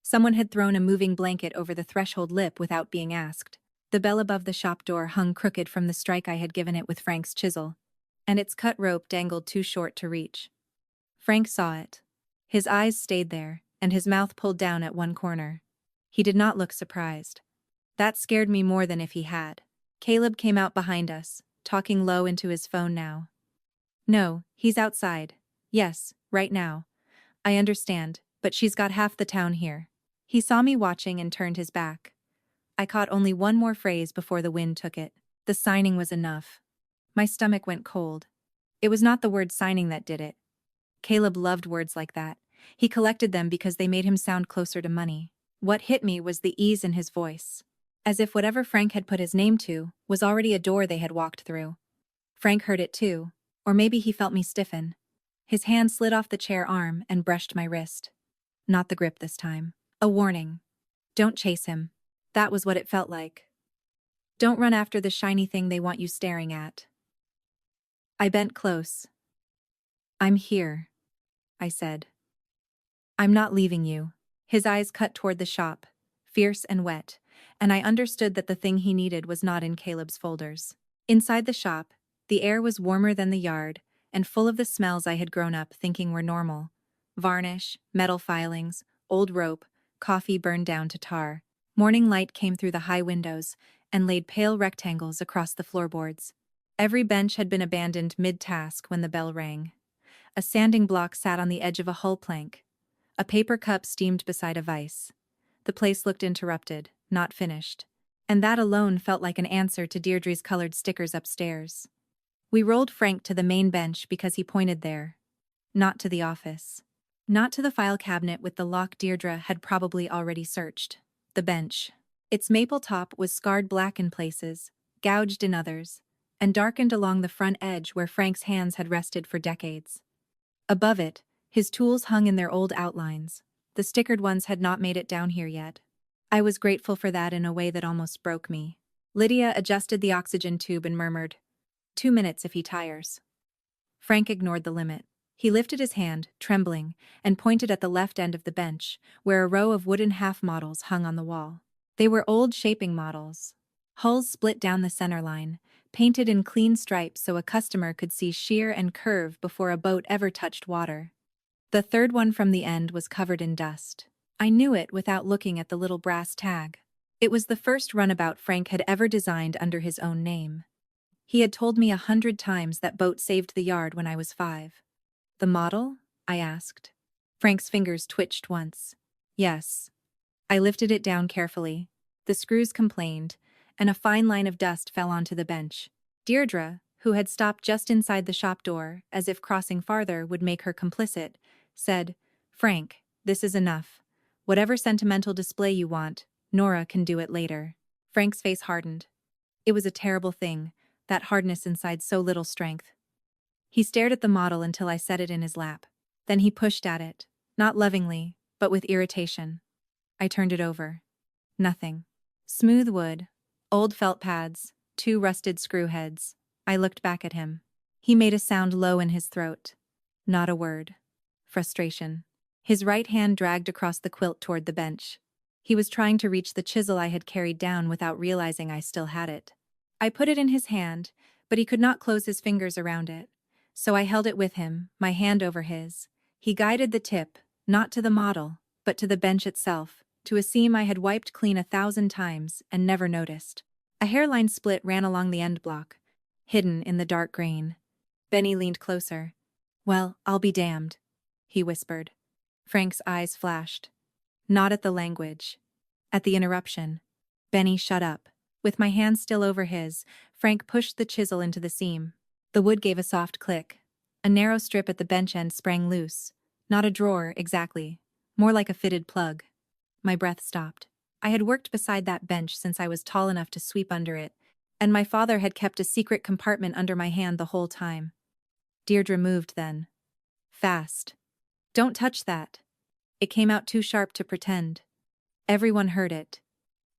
Someone had thrown a moving blanket over the threshold lip without being asked. The bell above the shop door hung crooked from the strike I had given it with Frank's chisel, and its cut rope dangled too short to reach. Frank saw it. His eyes stayed there, and his mouth pulled down at one corner. He did not look surprised. That scared me more than if he had. Caleb came out behind us, talking low into his phone now. "No, he's outside. Yes, right now. I understand, but she's got half the town here." He saw me watching and turned his back. I caught only one more phrase before the wind took it. The signing was enough. My stomach went cold. It was not the word signing that did it. Caleb loved words like that. He collected them because they made him sound closer to money. What hit me was the ease in his voice. As if whatever Frank had put his name to was already a door they had walked through. Frank heard it too, or maybe he felt me stiffen. His hand slid off the chair arm and brushed my wrist. Not the grip this time. A warning. Don't chase him. That was what it felt like. Don't run after the shiny thing they want you staring at. I bent close. "I'm here," I said. "I'm not leaving you." His eyes cut toward the shop, fierce and wet, and I understood that the thing he needed was not in Caleb's folders. Inside the shop, the air was warmer than the yard, and full of the smells I had grown up thinking were normal. Varnish, metal filings, old rope, coffee burned down to tar. Morning light came through the high windows and laid pale rectangles across the floorboards. Every bench had been abandoned mid-task when the bell rang. A sanding block sat on the edge of a hull plank. A paper cup steamed beside a vise. The place looked interrupted, not finished. And that alone felt like an answer to Deirdre's colored stickers upstairs. We rolled Frank to the main bench because he pointed there. Not to the office. Not to the file cabinet with the lock Deirdre had probably already searched. The bench. Its maple top was scarred black in places, gouged in others, and darkened along the front edge where Frank's hands had rested for decades. Above it, his tools hung in their old outlines. The stickered ones had not made it down here yet. I was grateful for that in a way that almost broke me. Lydia adjusted the oxygen tube and murmured, 2 minutes if he tires. Frank ignored the limit. He lifted his hand, trembling, and pointed at the left end of the bench, where a row of wooden half-models hung on the wall. They were old shaping models. Hulls split down the center line, painted in clean stripes so a customer could see shear and curve before a boat ever touched water. The third one from the end was covered in dust. I knew it without looking at the little brass tag. It was the first runabout Frank had ever designed under his own name. He had told me 100 times that boat saved the yard when I was 5. "The model?" I asked. Frank's fingers twitched once. "Yes." I lifted it down carefully. The screws complained, and a fine line of dust fell onto the bench. Deirdre, who had stopped just inside the shop door, as if crossing farther would make her complicit, said, "Frank, this is enough. Whatever sentimental display you want, Nora can do it later." Frank's face hardened. It was a terrible thing, that hardness inside so little strength. He stared at the model until I set it in his lap. Then he pushed at it, not lovingly, but with irritation. I turned it over. Nothing. Smooth wood, old felt pads, 2 rusted screw heads. I looked back at him. He made a sound low in his throat. Not a word. Frustration. His right hand dragged across the quilt toward the bench. He was trying to reach the chisel I had carried down without realizing I still had it. I put it in his hand, but he could not close his fingers around it. So I held it with him, my hand over his. He guided the tip, not to the model, but to the bench itself, to a seam I had wiped clean 1,000 times and never noticed. A hairline split ran along the end block, hidden in the dark grain. Benny leaned closer. "Well, I'll be damned," he whispered. Frank's eyes flashed. Not at the language. At the interruption. Benny shut up. With my hand still over his, Frank pushed the chisel into the seam. The wood gave a soft click. A narrow strip at the bench end sprang loose. Not a drawer, exactly. More like a fitted plug. My breath stopped. I had worked beside that bench since I was tall enough to sweep under it, and my father had kept a secret compartment under my hand the whole time. Deirdre moved then. Fast. "Don't touch that." It came out too sharp to pretend. Everyone heard it.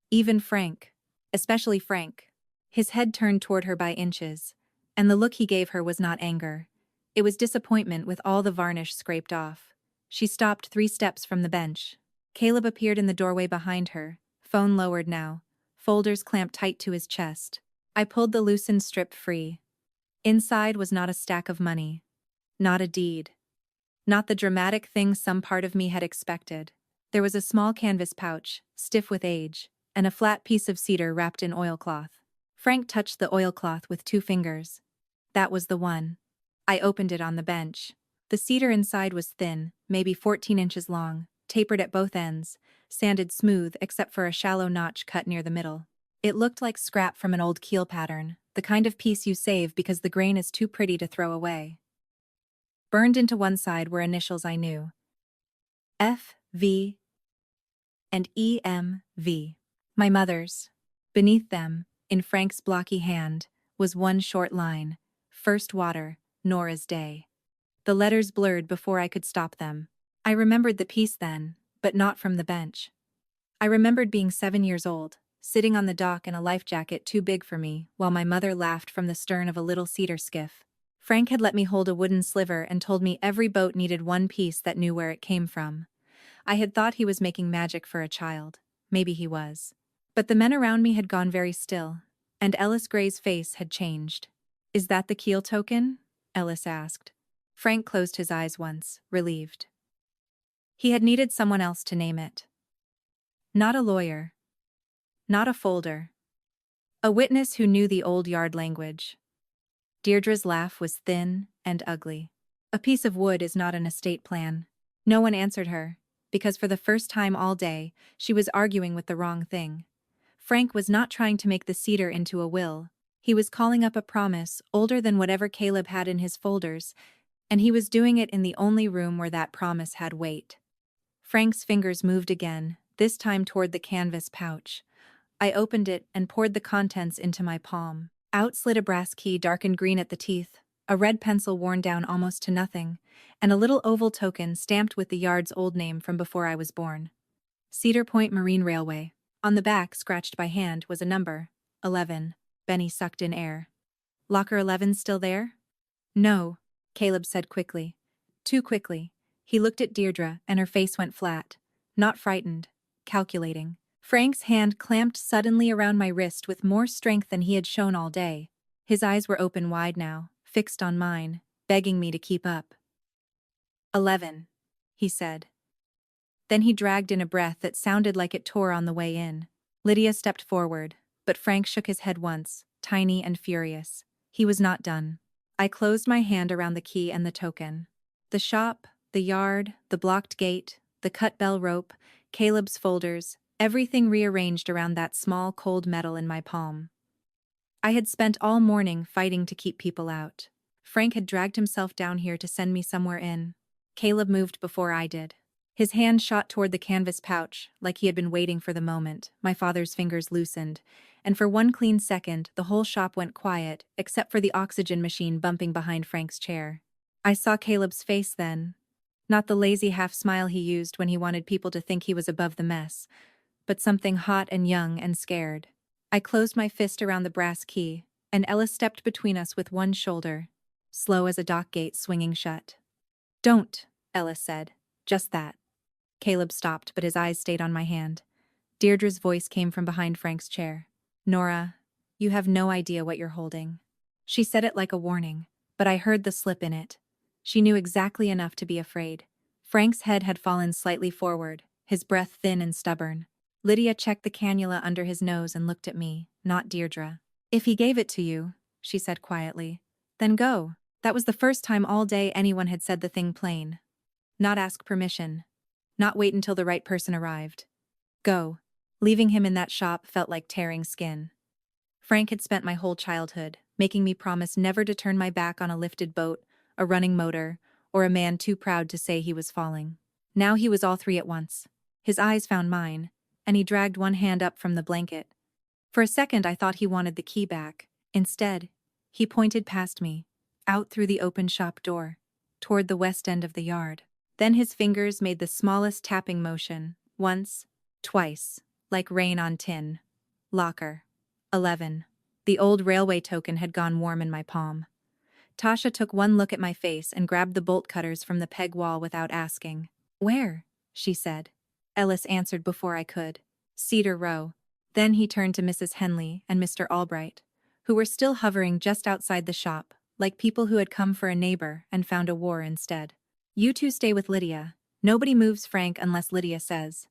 Even Frank. Especially Frank. His head turned toward her by inches, and the look he gave her was not anger. It was disappointment with all the varnish scraped off. She stopped 3 steps from the bench. Caleb appeared in the doorway behind her, phone lowered now, folders clamped tight to his chest. I pulled the loosened strip free. Inside was not a stack of money. Not a deed. Not the dramatic thing some part of me had expected. There was a small canvas pouch, stiff with age, and a flat piece of cedar wrapped in oilcloth. Frank touched the oilcloth with 2 fingers. That was the one. I opened it on the bench. The cedar inside was thin, maybe 14 inches long, tapered at both ends, sanded smooth except for a shallow notch cut near the middle. It looked like scrap from an old keel pattern, the kind of piece you save because the grain is too pretty to throw away. Burned into one side were initials I knew. F, V, and EMV. My mother's. Beneath them, in Frank's blocky hand, was one short line. First water, Nora's day. The letters blurred before I could stop them. I remembered the piece then, but not from the bench. I remembered being 7 years old, sitting on the dock in a life jacket too big for me, while my mother laughed from the stern of a little cedar skiff. Frank had let me hold a wooden sliver and told me every boat needed one piece that knew where it came from. I had thought he was making magic for a child. Maybe he was. But the men around me had gone very still, and Ellis Gray's face had changed. "Is that the keel token?" Ellis asked. Frank closed his eyes once, relieved. He had needed someone else to name it. Not a lawyer. Not a folder. A witness who knew the old yard language. Deirdre's laugh was thin and ugly. "A piece of wood is not an estate plan." No one answered her, because for the first time all day, she was arguing with the wrong thing. Frank was not trying to make the cedar into a will. He was calling up a promise older than whatever Caleb had in his folders, and he was doing it in the only room where that promise had weight. Frank's fingers moved again, this time toward the canvas pouch. I opened it and poured the contents into my palm. Out slid a brass key darkened green at the teeth, a red pencil worn down almost to nothing, and a little oval token stamped with the yard's old name from before I was born. Cedar Point Marine Railway. On the back, scratched by hand, was a number, 11. Benny sucked in air. "Locker 11's still there?" "No," Caleb said quickly. Too quickly. He looked at Deirdre, and her face went flat. Not frightened. Calculating. Frank's hand clamped suddenly around my wrist with more strength than he had shown all day. His eyes were open wide now, fixed on mine, begging me to keep up. 11, he said. Then he dragged in a breath that sounded like it tore on the way in. Lydia stepped forward, but Frank shook his head once, tiny and furious. He was not done. I closed my hand around the key and the token. The shop, the yard, the blocked gate, the cut bell rope, Caleb's folders, everything rearranged around that small cold metal in my palm. I had spent all morning fighting to keep people out. Frank had dragged himself down here to send me somewhere in. Caleb moved before I did. His hand shot toward the canvas pouch, like he had been waiting for the moment. My father's fingers loosened, and for one clean second, the whole shop went quiet, except for the oxygen machine bumping behind Frank's chair. I saw Caleb's face then. Not the lazy half-smile he used when he wanted people to think he was above the mess, but something hot and young and scared. I closed my fist around the brass key, and Ellis stepped between us with one shoulder, slow as a dock gate swinging shut. "Don't," Ellis said. "Just that." Caleb stopped, but his eyes stayed on my hand. Deirdre's voice came from behind Frank's chair. "Nora, you have no idea what you're holding." She said it like a warning, but I heard the slip in it. She knew exactly enough to be afraid. Frank's head had fallen slightly forward, his breath thin and stubborn. Lydia checked the cannula under his nose and looked at me, not Deirdre. "If he gave it to you," she said quietly, "then go." That was the first time all day anyone had said the thing plain. Not ask permission. Not wait until the right person arrived. Go. Leaving him in that shop felt like tearing skin. Frank had spent my whole childhood, making me promise never to turn my back on a lifted boat, a running motor, or a man too proud to say he was falling. Now he was all three at once. His eyes found mine, and he dragged one hand up from the blanket. For a second I thought he wanted the key back. Instead, he pointed past me, out through the open shop door, toward the west end of the yard. Then his fingers made the smallest tapping motion, once, twice, like rain on tin. Locker. 11. The old railway token had gone warm in my palm. Tasha took one look at my face and grabbed the bolt cutters from the peg wall without asking. "Where?" she said. Ellis answered before I could. "Cedar Row." Then he turned to Mrs. Henley and Mr. Albright, who were still hovering just outside the shop, like people who had come for a neighbor and found a war instead. "You two stay with Lydia. Nobody moves Frank unless Lydia says."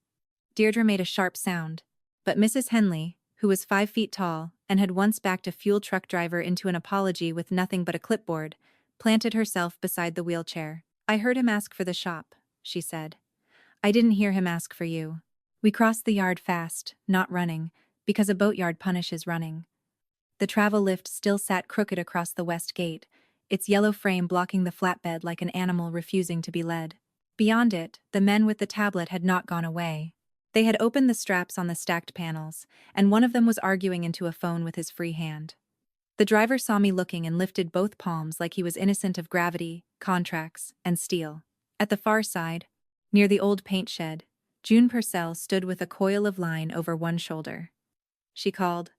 Deirdre made a sharp sound, but Mrs. Henley, who was 5 feet tall and had once backed a fuel truck driver into an apology with nothing but a clipboard, planted herself beside the wheelchair. "I heard him ask for the shop," she said. "I didn't hear him ask for you." We crossed the yard fast, not running, because a boatyard punishes running. The travel lift still sat crooked across the west gate, its yellow frame blocking the flatbed like an animal refusing to be led. Beyond it, the men with the tablet had not gone away. They had opened the straps on the stacked panels, and one of them was arguing into a phone with his free hand. The driver saw me looking and lifted both palms like he was innocent of gravity, contracts, and steel. At the far side, near the old paint shed, June Purcell stood with a coil of line over one shoulder. She called.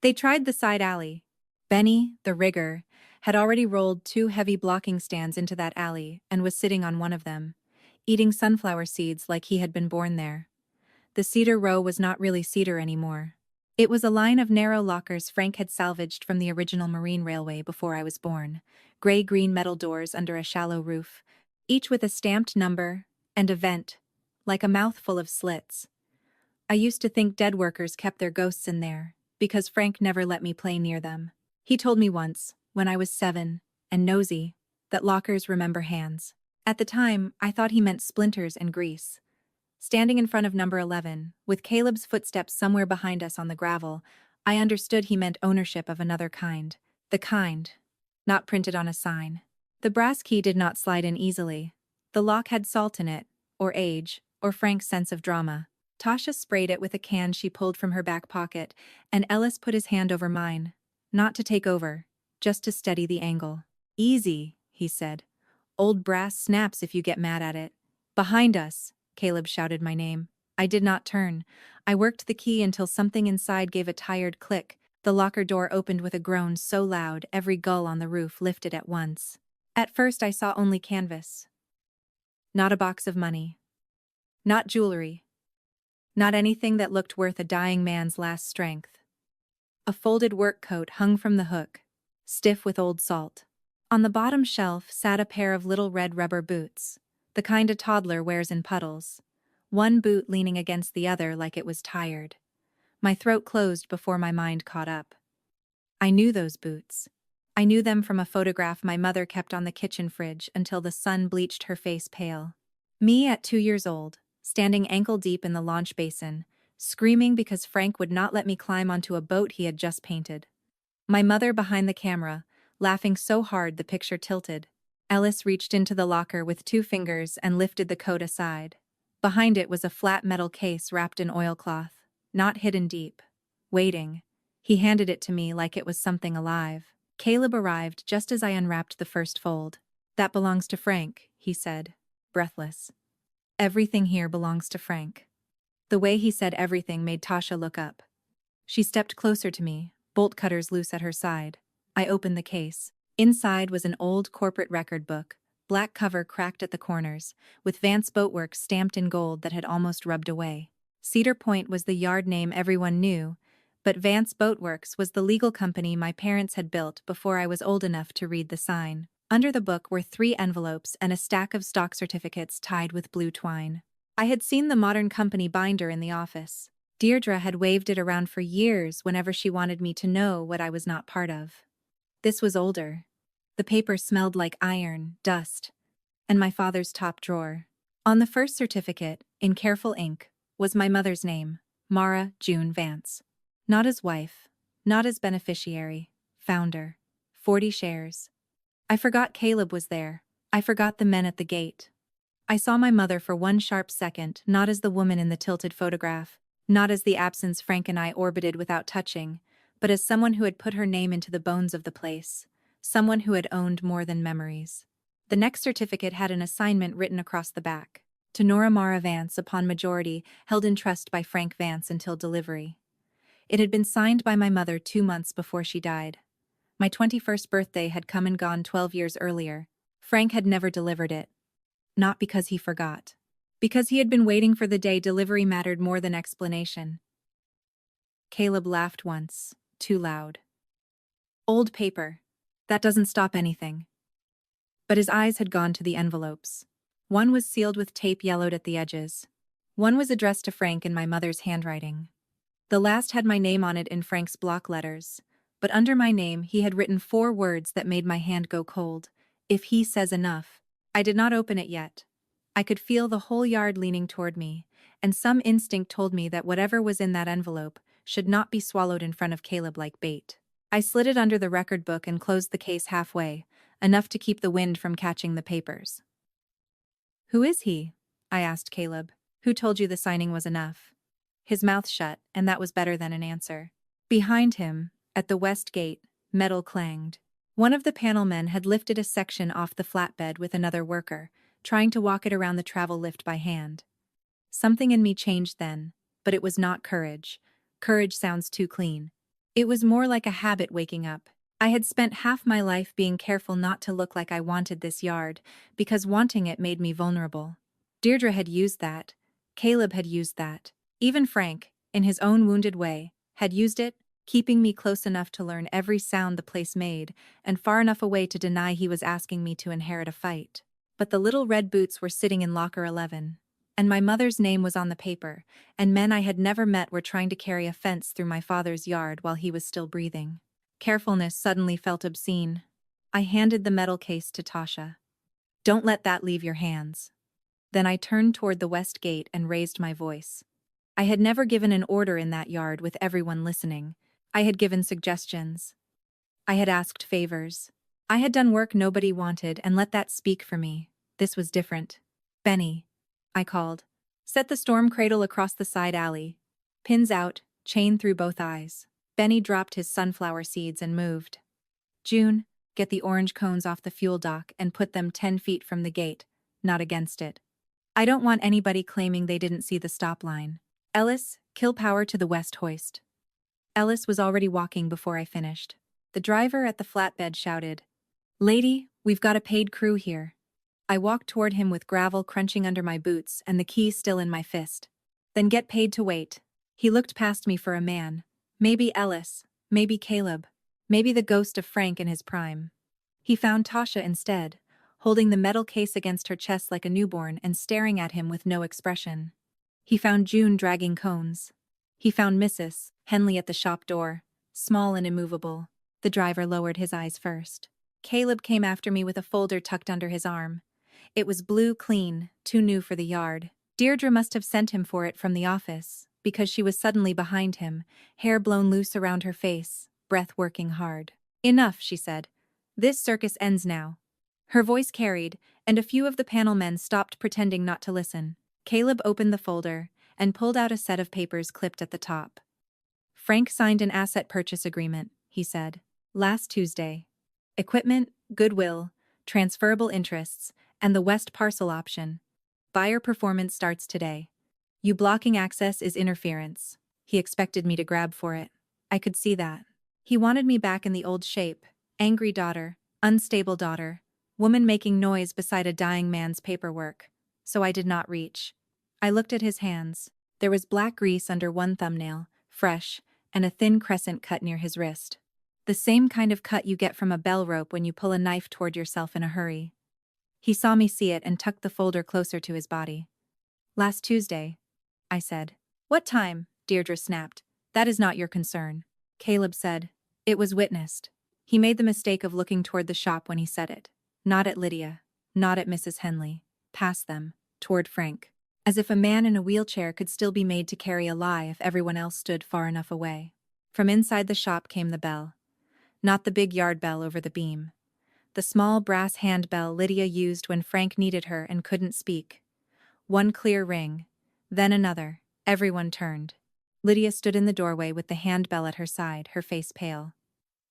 They tried the side alley. Benny, the rigger, had already rolled 2 heavy blocking stands into that alley and was sitting on one of them, eating sunflower seeds like he had been born there. The Cedar Row was not really cedar anymore. It was a line of narrow lockers Frank had salvaged from the original marine railway before I was born, gray-green metal doors under a shallow roof, each with a stamped number and a vent, like a mouthful of slits. I used to think dead workers kept their ghosts in there, because Frank never let me play near them. He told me once, when I was 7, and nosy, that lockers remember hands. At the time, I thought he meant splinters and grease. Standing in front of number 11, with Caleb's footsteps somewhere behind us on the gravel, I understood he meant ownership of another kind. The kind, not printed on a sign. The brass key did not slide in easily. The lock had salt in it, or age, or Frank's sense of drama. Tasha sprayed it with a can she pulled from her back pocket, and Ellis put his hand over mine. Not to take over, just to steady the angle. "Easy," he said. "Old brass snaps if you get mad at it." "Behind us," Caleb shouted my name. I did not turn. I worked the key until something inside gave a tired click. The locker door opened with a groan so loud every gull on the roof lifted at once. At first I saw only canvas. Not a box of money. Not jewelry. Not anything that looked worth a dying man's last strength. A folded work coat hung from the hook, stiff with old salt. On the bottom shelf sat a pair of little red rubber boots, the kind a toddler wears in puddles, one boot leaning against the other like it was tired. My throat closed before my mind caught up. I knew those boots. I knew them from a photograph my mother kept on the kitchen fridge until the sun bleached her face pale. Me at 2 years old, standing ankle-deep in the launch basin, screaming because Frank would not let me climb onto a boat he had just painted. My mother behind the camera, laughing so hard the picture tilted. Ellis reached into the locker with 2 fingers and lifted the coat aside. Behind it was a flat metal case wrapped in oilcloth, not hidden deep. Waiting. He handed it to me like it was something alive. Caleb arrived just as I unwrapped the first fold. "That belongs to Frank," he said. breathless. Everything here belongs to Frank. The way he said everything made Tasha look up. She stepped closer to me, bolt cutters loose at her side. I opened the case. Inside was an old corporate record book, black cover cracked at the corners, with Vance Boatworks stamped in gold that had almost rubbed away. Cedar Point was the yard name everyone knew, but Vance Boatworks was the legal company my parents had built before I was old enough to read the sign. Under the book were 3 envelopes and a stack of stock certificates tied with blue twine. I had seen the modern company binder in the office. Deirdre had waved it around for years whenever she wanted me to know what I was not part of. This was older. The paper smelled like iron, dust, and my father's top drawer. On the first certificate, in careful ink, was my mother's name, Mara June Vance. Not as wife, not as beneficiary, founder. 40 shares. I forgot Caleb was there. I forgot the men at the gate. I saw my mother for one sharp second, not as the woman in the tilted photograph, not as the absence Frank and I orbited without touching, but as someone who had put her name into the bones of the place, someone who had owned more than memories. The next certificate had an assignment written across the back. To Nora Vance upon majority, held in trust by Frank Vance until delivery. It had been signed by my mother 2 months before she died. My 21st birthday had come and gone 12 years earlier. Frank had never delivered it. Not because he forgot. Because he had been waiting for the day delivery mattered more than explanation. Caleb laughed once, too loud. Old paper. That doesn't stop anything. But his eyes had gone to the envelopes. One was sealed with tape yellowed at the edges. One was addressed to Frank in my mother's handwriting. The last had my name on it in Frank's block letters, but under my name he had written 4 words that made my hand go cold. If he says enough. I did not open it yet. I could feel the whole yard leaning toward me, and some instinct told me that whatever was in that envelope should not be swallowed in front of Caleb like bait. I slid it under the record book and closed the case halfway, enough to keep the wind from catching the papers. "Who is he?" I asked Caleb. "Who told you the signing was enough?" His mouth shut, and that was better than an answer. Behind him, at the west gate, metal clanged. One of the panel men had lifted a section off the flatbed with another worker, trying to walk it around the travel lift by hand. Something in me changed then, but it was not courage. Courage sounds too clean. It was more like a habit waking up. I had spent half my life being careful not to look like I wanted this yard, because wanting it made me vulnerable. Deirdre had used that. Caleb had used that. Even Frank, in his own wounded way, had used it, keeping me close enough to learn every sound the place made, and far enough away to deny he was asking me to inherit a fight. But the little red boots were sitting in locker 11. And my mother's name was on the paper, and men I had never met were trying to carry a fence through my father's yard while he was still breathing. Carefulness suddenly felt obscene. I handed the metal case to Tasha. "Don't let that leave your hands." Then I turned toward the west gate and raised my voice. I had never given an order in that yard with everyone listening. I had given suggestions. I had asked favors. I had done work nobody wanted and let that speak for me. This was different. "Benny," I called. "Set the storm cradle across the side alley. Pins out, chain through both eyes." Benny dropped his sunflower seeds and moved. "June, get the orange cones off the fuel dock and put them 10 feet from the gate, not against it. I don't want anybody claiming they didn't see the stop line. Ellis, kill power to the west hoist." Ellis was already walking before I finished. The driver at the flatbed shouted, "Lady, we've got a paid crew here." I walked toward him with gravel crunching under my boots and the key still in my fist. "Then get paid to wait." He looked past me for a man. Maybe Ellis, maybe Caleb, maybe the ghost of Frank in his prime. He found Tasha instead, holding the metal case against her chest like a newborn and staring at him with no expression. He found June dragging cones. He found Mrs. Henley at the shop door, small and immovable. The driver lowered his eyes first. Caleb came after me with a folder tucked under his arm. It was blue clean, too new for the yard. Deirdre must have sent him for it from the office, because she was suddenly behind him, hair blown loose around her face, breath working hard. "Enough," she said. "This circus ends now." Her voice carried, and a few of the panel men stopped pretending not to listen. Caleb opened the folder and pulled out a set of papers clipped at the top. "Frank signed an asset purchase agreement," he said, "last Tuesday. Equipment, goodwill, transferable interests, And the West parcel option. Buyer performance starts today. You blocking access is interference. He expected me to grab for it. I could see that. He wanted me back in the old shape. Angry daughter, unstable daughter, woman making noise beside a dying man's paperwork. So I did not reach. I looked at his hands. There was black grease under one thumbnail, fresh, and a thin crescent cut near his wrist. The same kind of cut you get from a bell rope when you pull a knife toward yourself in a hurry. He saw me see it and tucked the folder closer to his body. Last Tuesday, I said. What time? Deirdre snapped. That is not your concern. Caleb said. It was witnessed. He made the mistake of looking toward the shop when he said it. Not at Lydia. Not at Mrs. Henley. Past them. Toward Frank. As if a man in a wheelchair could still be made to carry a lie if everyone else stood far enough away. From inside the shop came the bell. Not the big yard bell over the beam. The small brass handbell Lydia used when Frank needed her and couldn't speak. One clear ring. Then another. Everyone turned. Lydia stood in the doorway with the handbell at her side, her face pale.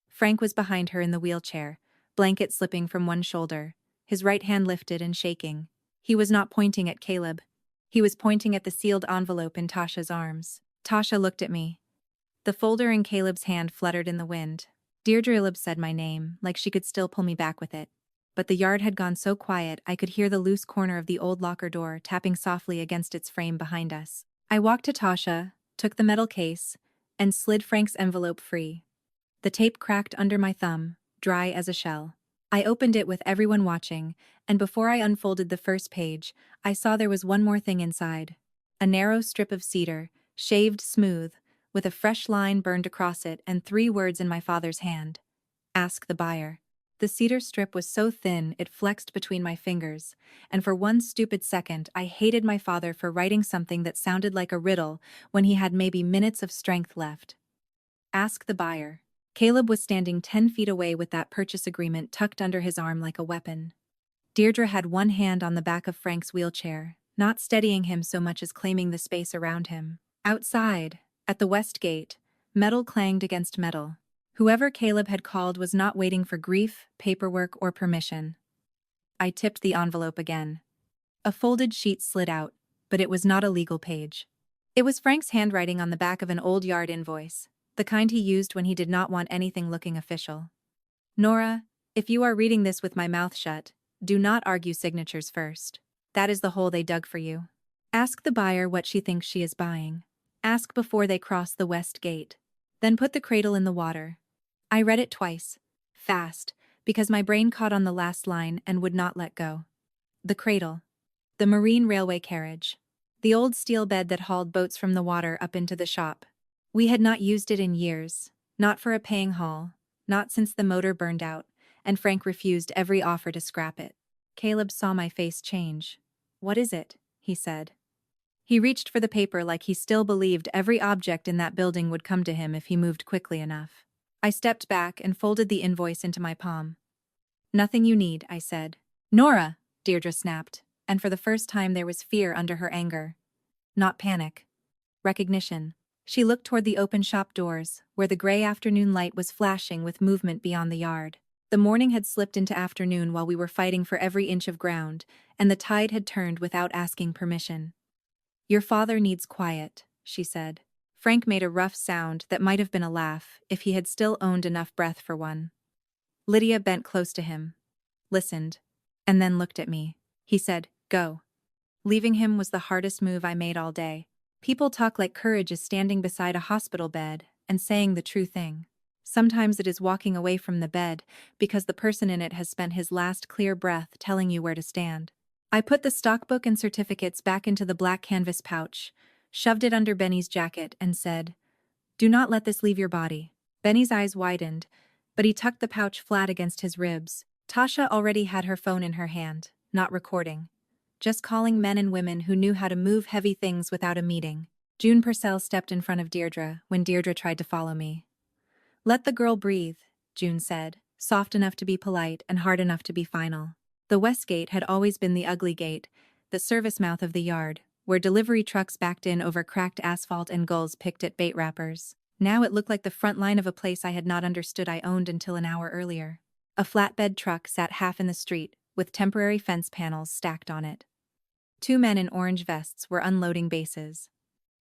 Frank was behind her in the wheelchair, blanket slipping from one shoulder, his right hand lifted and shaking. He was not pointing at Caleb. He was pointing at the sealed envelope in Tasha's arms. Tasha looked at me. The folder in Caleb's hand fluttered in the wind. Deirdre said my name, like she could still pull me back with it. But the yard had gone so quiet I could hear the loose corner of the old locker door tapping softly against its frame behind us. I walked to Tasha, took the metal case, and slid Frank's envelope free. The tape cracked under my thumb, dry as a shell. I opened it with everyone watching, and before I unfolded the first page, I saw there was one more thing inside. A narrow strip of cedar, shaved smooth, with a fresh line burned across it and 3 words in my father's hand. Ask the buyer. The cedar strip was so thin it flexed between my fingers, and for one stupid second I hated my father for writing something that sounded like a riddle when he had maybe minutes of strength left. Ask the buyer. Caleb was standing 10 feet away with that purchase agreement tucked under his arm like a weapon. Deirdre had one hand on the back of Frank's wheelchair, not steadying him so much as claiming the space around him. Outside, at the west gate, metal clanged against metal. Whoever Caleb had called was not waiting for grief, paperwork, or permission. I tipped the envelope again. A folded sheet slid out, but it was not a legal page. It was Frank's handwriting on the back of an old yard invoice, the kind he used when he did not want anything looking official. Nora, if you are reading this with my mouth shut, do not argue signatures first. That is the hole they dug for you. Ask the buyer what she thinks she is buying. Ask before they cross the west gate. Then put the cradle in the water. I read it twice, fast, because my brain caught on the last line and would not let go. The cradle. The marine railway carriage. The old steel bed that hauled boats from the water up into the shop. We had not used it in years, not for a paying haul, not since the motor burned out, and Frank refused every offer to scrap it. Caleb saw my face change. What is it? He said. He reached for the paper like he still believed every object in that building would come to him if he moved quickly enough. I stepped back and folded the invoice into my palm. Nothing you need, I said. Nora, Deirdre snapped, and for the first time there was fear under her anger. Not panic. Recognition. She looked toward the open shop doors, where the gray afternoon light was flashing with movement beyond the yard. The morning had slipped into afternoon while we were fighting for every inch of ground, and the tide had turned without asking permission. Your father needs quiet, she said. Frank made a rough sound that might have been a laugh if he had still owned enough breath for one. Lydia bent close to him, listened, and then looked at me. He said, Go. Leaving him was the hardest move I made all day. People talk like courage is standing beside a hospital bed and saying the true thing. Sometimes it is walking away from the bed because the person in it has spent his last clear breath telling you where to stand. I put the stockbook and certificates back into the black canvas pouch, shoved it under Benny's jacket, and said, Do not let this leave your body. Benny's eyes widened, but he tucked the pouch flat against his ribs. Tasha already had her phone in her hand, not recording. Just calling men and women who knew how to move heavy things without a meeting. June Purcell stepped in front of Deirdre when Deirdre tried to follow me. Let the girl breathe, June said, soft enough to be polite and hard enough to be final. The west gate had always been the ugly gate, the service mouth of the yard, where delivery trucks backed in over cracked asphalt and gulls picked at bait wrappers. Now it looked like the front line of a place I had not understood I owned until an hour earlier. A flatbed truck sat half in the street, with temporary fence panels stacked on it. Two men in orange vests were unloading bases.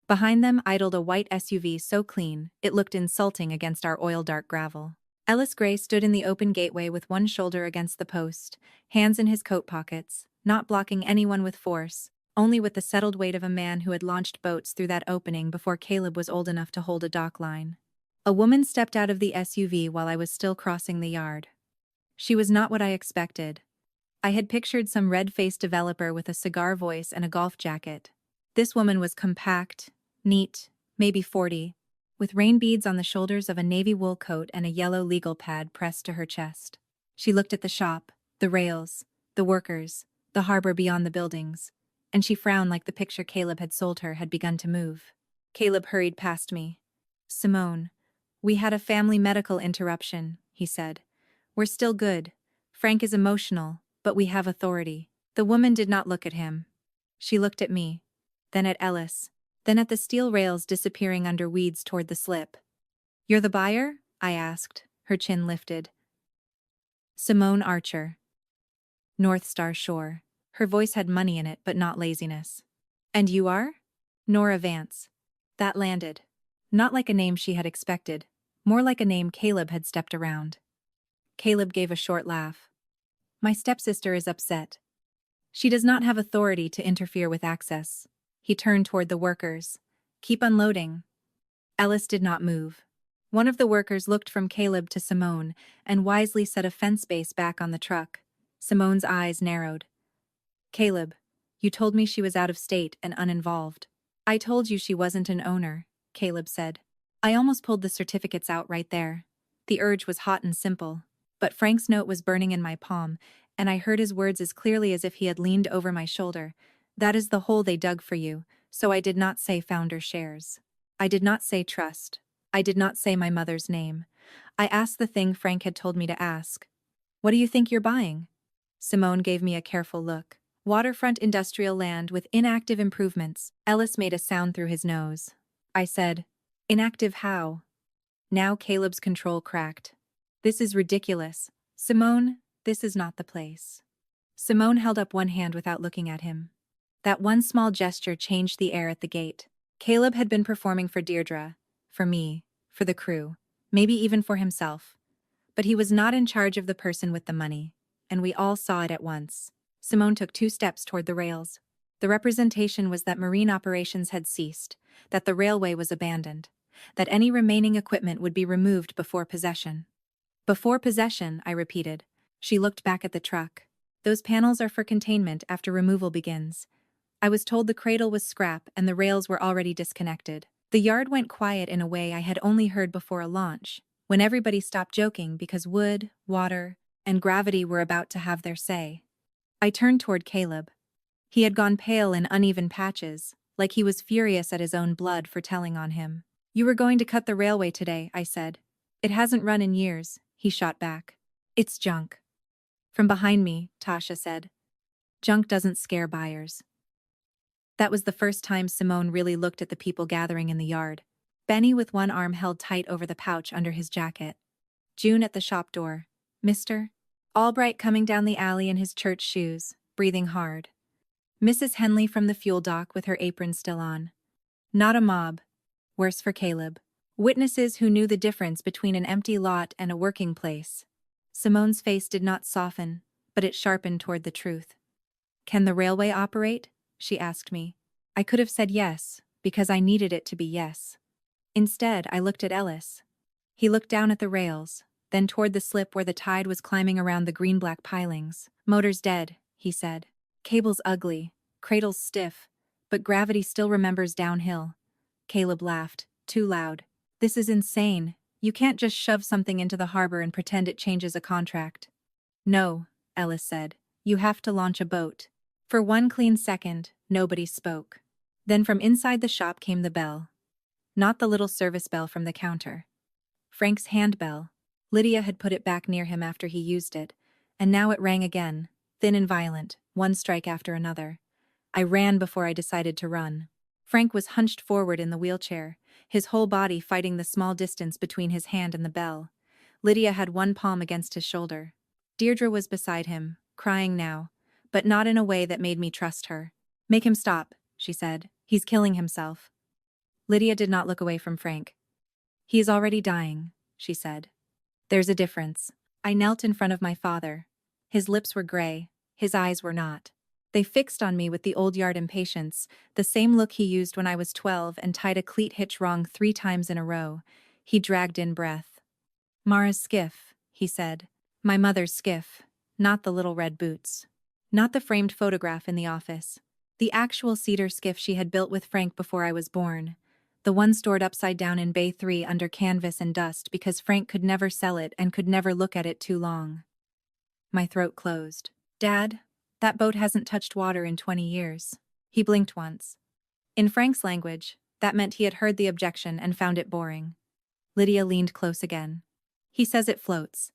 Behind them idled a white SUV so clean, it looked insulting against our oil-dark gravel. Ellis Gray stood in the open gateway with one shoulder against the post, hands in his coat pockets, not blocking anyone with force, only with the settled weight of a man who had launched boats through that opening before Caleb was old enough to hold a dock line. A woman stepped out of the SUV while I was still crossing the yard. She was not what I expected. I had pictured some red-faced developer with a cigar voice and a golf jacket. This woman was compact, neat, maybe 40, with rain beads on the shoulders of a navy wool coat and a yellow legal pad pressed to her chest. She looked at the shop, the rails, the workers, the harbor beyond the buildings, and she frowned like the picture Caleb had sold her had begun to move. Caleb hurried past me. "Simone, we had a family medical interruption," he said. "We're still good. Frank is emotional, but we have authority." The woman did not look at him. She looked at me, then at Ellis, then at the steel rails disappearing under weeds toward the slip. "You're the buyer?" I asked, her chin lifted. "Simone Archer. North Star Shore." Her voice had money in it, but not laziness. "And you are?" "Nora Vance." That landed. Not like a name she had expected, more like a name Caleb had stepped around. Caleb gave a short laugh. "My stepsister is upset. She does not have authority to interfere with access." He turned toward the workers. "Keep unloading." Ellis did not move. One of the workers looked from Caleb to Simone and wisely set a fence base back on the truck. Simone's eyes narrowed. "Caleb, you told me she was out of state and uninvolved." "I told you she wasn't an owner," Caleb said. I almost pulled the certificates out right there. The urge was hot and simple, but Frank's note was burning in my palm, and I heard his words as clearly as if he had leaned over my shoulder. "That is the hole they dug for you," so I did not say founder shares. I did not say trust. I did not say my mother's name. I asked the thing Frank had told me to ask. "What do you think you're buying?" Simone gave me a careful look. "Waterfront industrial land with inactive improvements." Ellis made a sound through his nose. I said, "Inactive how?" Now Caleb's control cracked. "This is ridiculous. Simone, this is not the place." Simone held up one hand without looking at him. That one small gesture changed the air at the gate. Caleb had been performing for Deirdre, for me, for the crew, maybe even for himself. But he was not in charge of the person with the money, and we all saw it at once. Simone took 2 steps toward the rails. The representation was that marine operations had ceased, that the railway was abandoned, that any remaining equipment would be removed before possession. "Before possession," I repeated. She looked back at the truck. "Those panels are for containment after removal begins." I was told the cradle was scrap and the rails were already disconnected. The yard went quiet in a way I had only heard before a launch, when everybody stopped joking because wood, water, and gravity were about to have their say. I turned toward Caleb. He had gone pale in uneven patches, like he was furious at his own blood for telling on him. "You were going to cut the railway today," I said. "It hasn't run in years," he shot back. "It's junk." From behind me, Tasha said, "Junk doesn't scare buyers." That was the first time Simone really looked at the people gathering in the yard. Benny with one arm held tight over the pouch under his jacket. June at the shop door. "Mr. Albright coming down the alley in his church shoes, breathing hard. Mrs. Henley from the fuel dock with her apron still on. Not a mob. Worse for Caleb. Witnesses who knew the difference between an empty lot and a working place." Simone's face did not soften, but it sharpened toward the truth. "Can the railway operate?" she asked me. I could have said yes, because I needed it to be yes. Instead, I looked at Ellis. He looked down at the rails, then toward the slip where the tide was climbing around the green-black pilings. "Motor's dead," he said. "Cable's ugly, cradle's stiff, but gravity still remembers downhill." Caleb laughed, too loud. "This is insane. You can't just shove something into the harbor and pretend it changes a contract." "No," Ellis said. "You have to launch a boat." For one clean second, nobody spoke. Then from inside the shop came the bell. Not the little service bell from the counter. Frank's handbell. Lydia had put it back near him after he used it, and now it rang again, thin and violent, one strike after another. I ran before I decided to run. Frank was hunched forward in the wheelchair, his whole body fighting the small distance between his hand and the bell. Lydia had one palm against his shoulder. Deirdre was beside him, crying now, but not in a way that made me trust her. "Make him stop," she said. "He's killing himself." Lydia did not look away from Frank. "He is already dying," she said. "There's a difference." I knelt in front of my father. His lips were gray, his eyes were not. They fixed on me with the old yard impatience, the same look he used when I was 12 and tied a cleat hitch wrong 3 times in a row. He dragged in breath. "Mara's skiff," he said. "My mother's skiff, not the little red boots. Not the framed photograph in the office. The actual cedar skiff she had built with Frank before I was born. The one stored upside down in Bay 3 under canvas and dust because Frank could never sell it and could never look at it too long." My throat closed. "Dad, that boat hasn't touched water in 20 years. He blinked once. In Frank's language, that meant he had heard the objection and found it boring. Lydia leaned close again. "He says it floats."